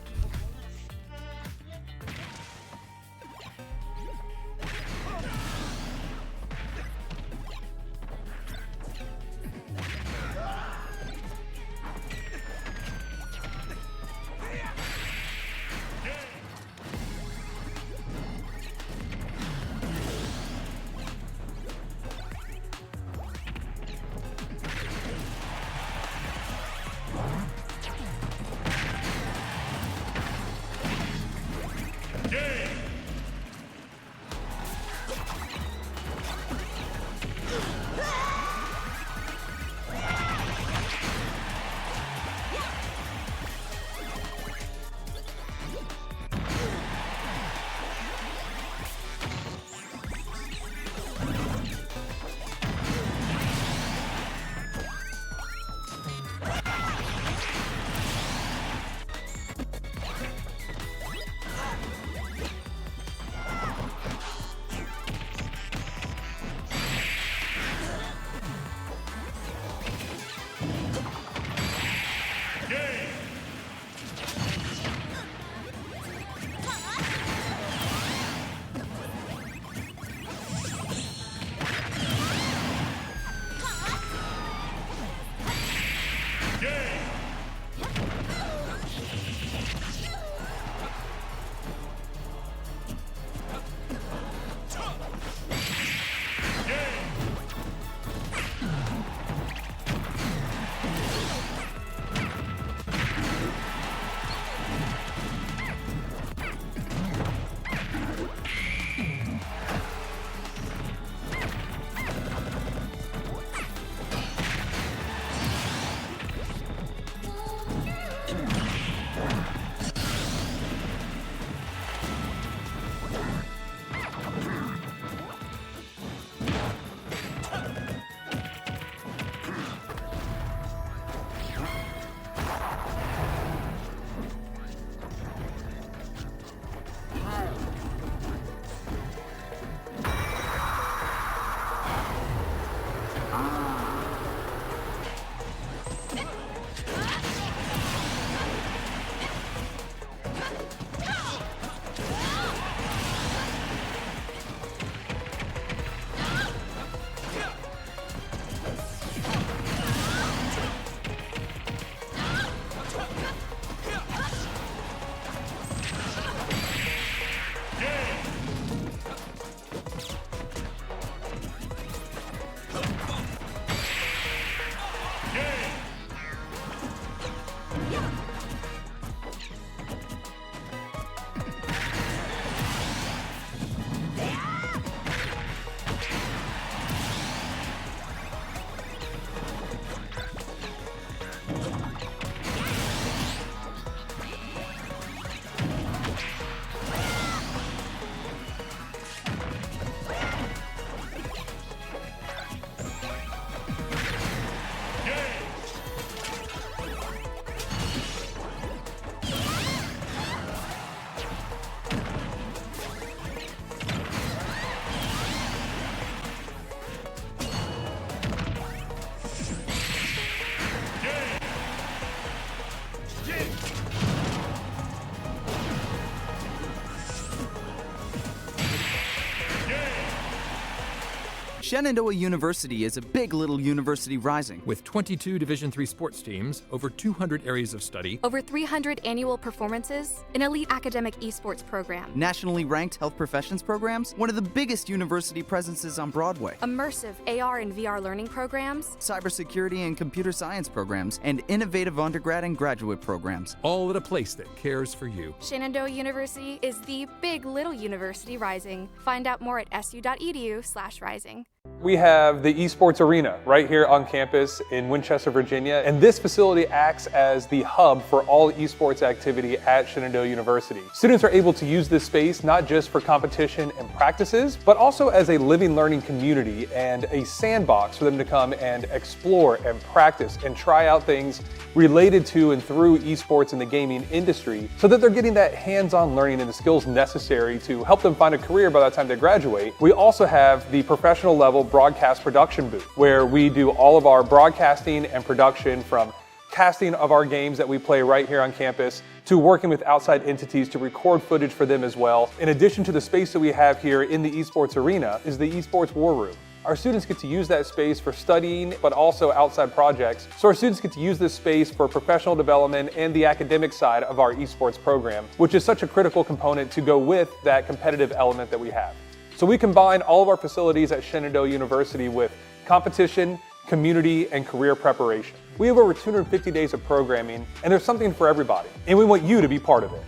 Shenandoah University is a big little university rising. With 22 Division III sports teams, over 200 areas of study, Over 300 annual performances, an elite academic esports program, Nationally ranked health professions programs, one of the biggest university presences on Broadway, immersive AR and VR learning programs, cybersecurity and computer science programs, and innovative undergrad and graduate programs. all at a place that cares for you. Shenandoah University is the big little university rising. Find out more at su.edu/rising. We have the Esports Arena right here on campus in Winchester, Virginia, and this facility acts as the hub for all esports activity at Shenandoah University. Students are able to use this space not just for competition and practices, but also as a living learning community and a sandbox for them to come and explore and practice and try out things related to and through esports in the gaming industry so that they're getting that hands-on learning and the skills necessary to help them find a career by the time they graduate. We also have the professional level broadcast production booth where we do all of our broadcasting and production, from casting of our games that we play right here on campus to working with outside entities to record footage for them as well. In addition to the space that we have here in the Esports Arena is the Esports War Room. Our students get to use that space for studying, but also outside projects. So our students get to use this space for professional development and the academic side of our esports program, which is such a critical component to go with that competitive element that we have. So we combine all of our facilities at Shenandoah University with competition, community, and career preparation. We have over 250 days of programming, and there's something for everybody, and we want you to be part of it.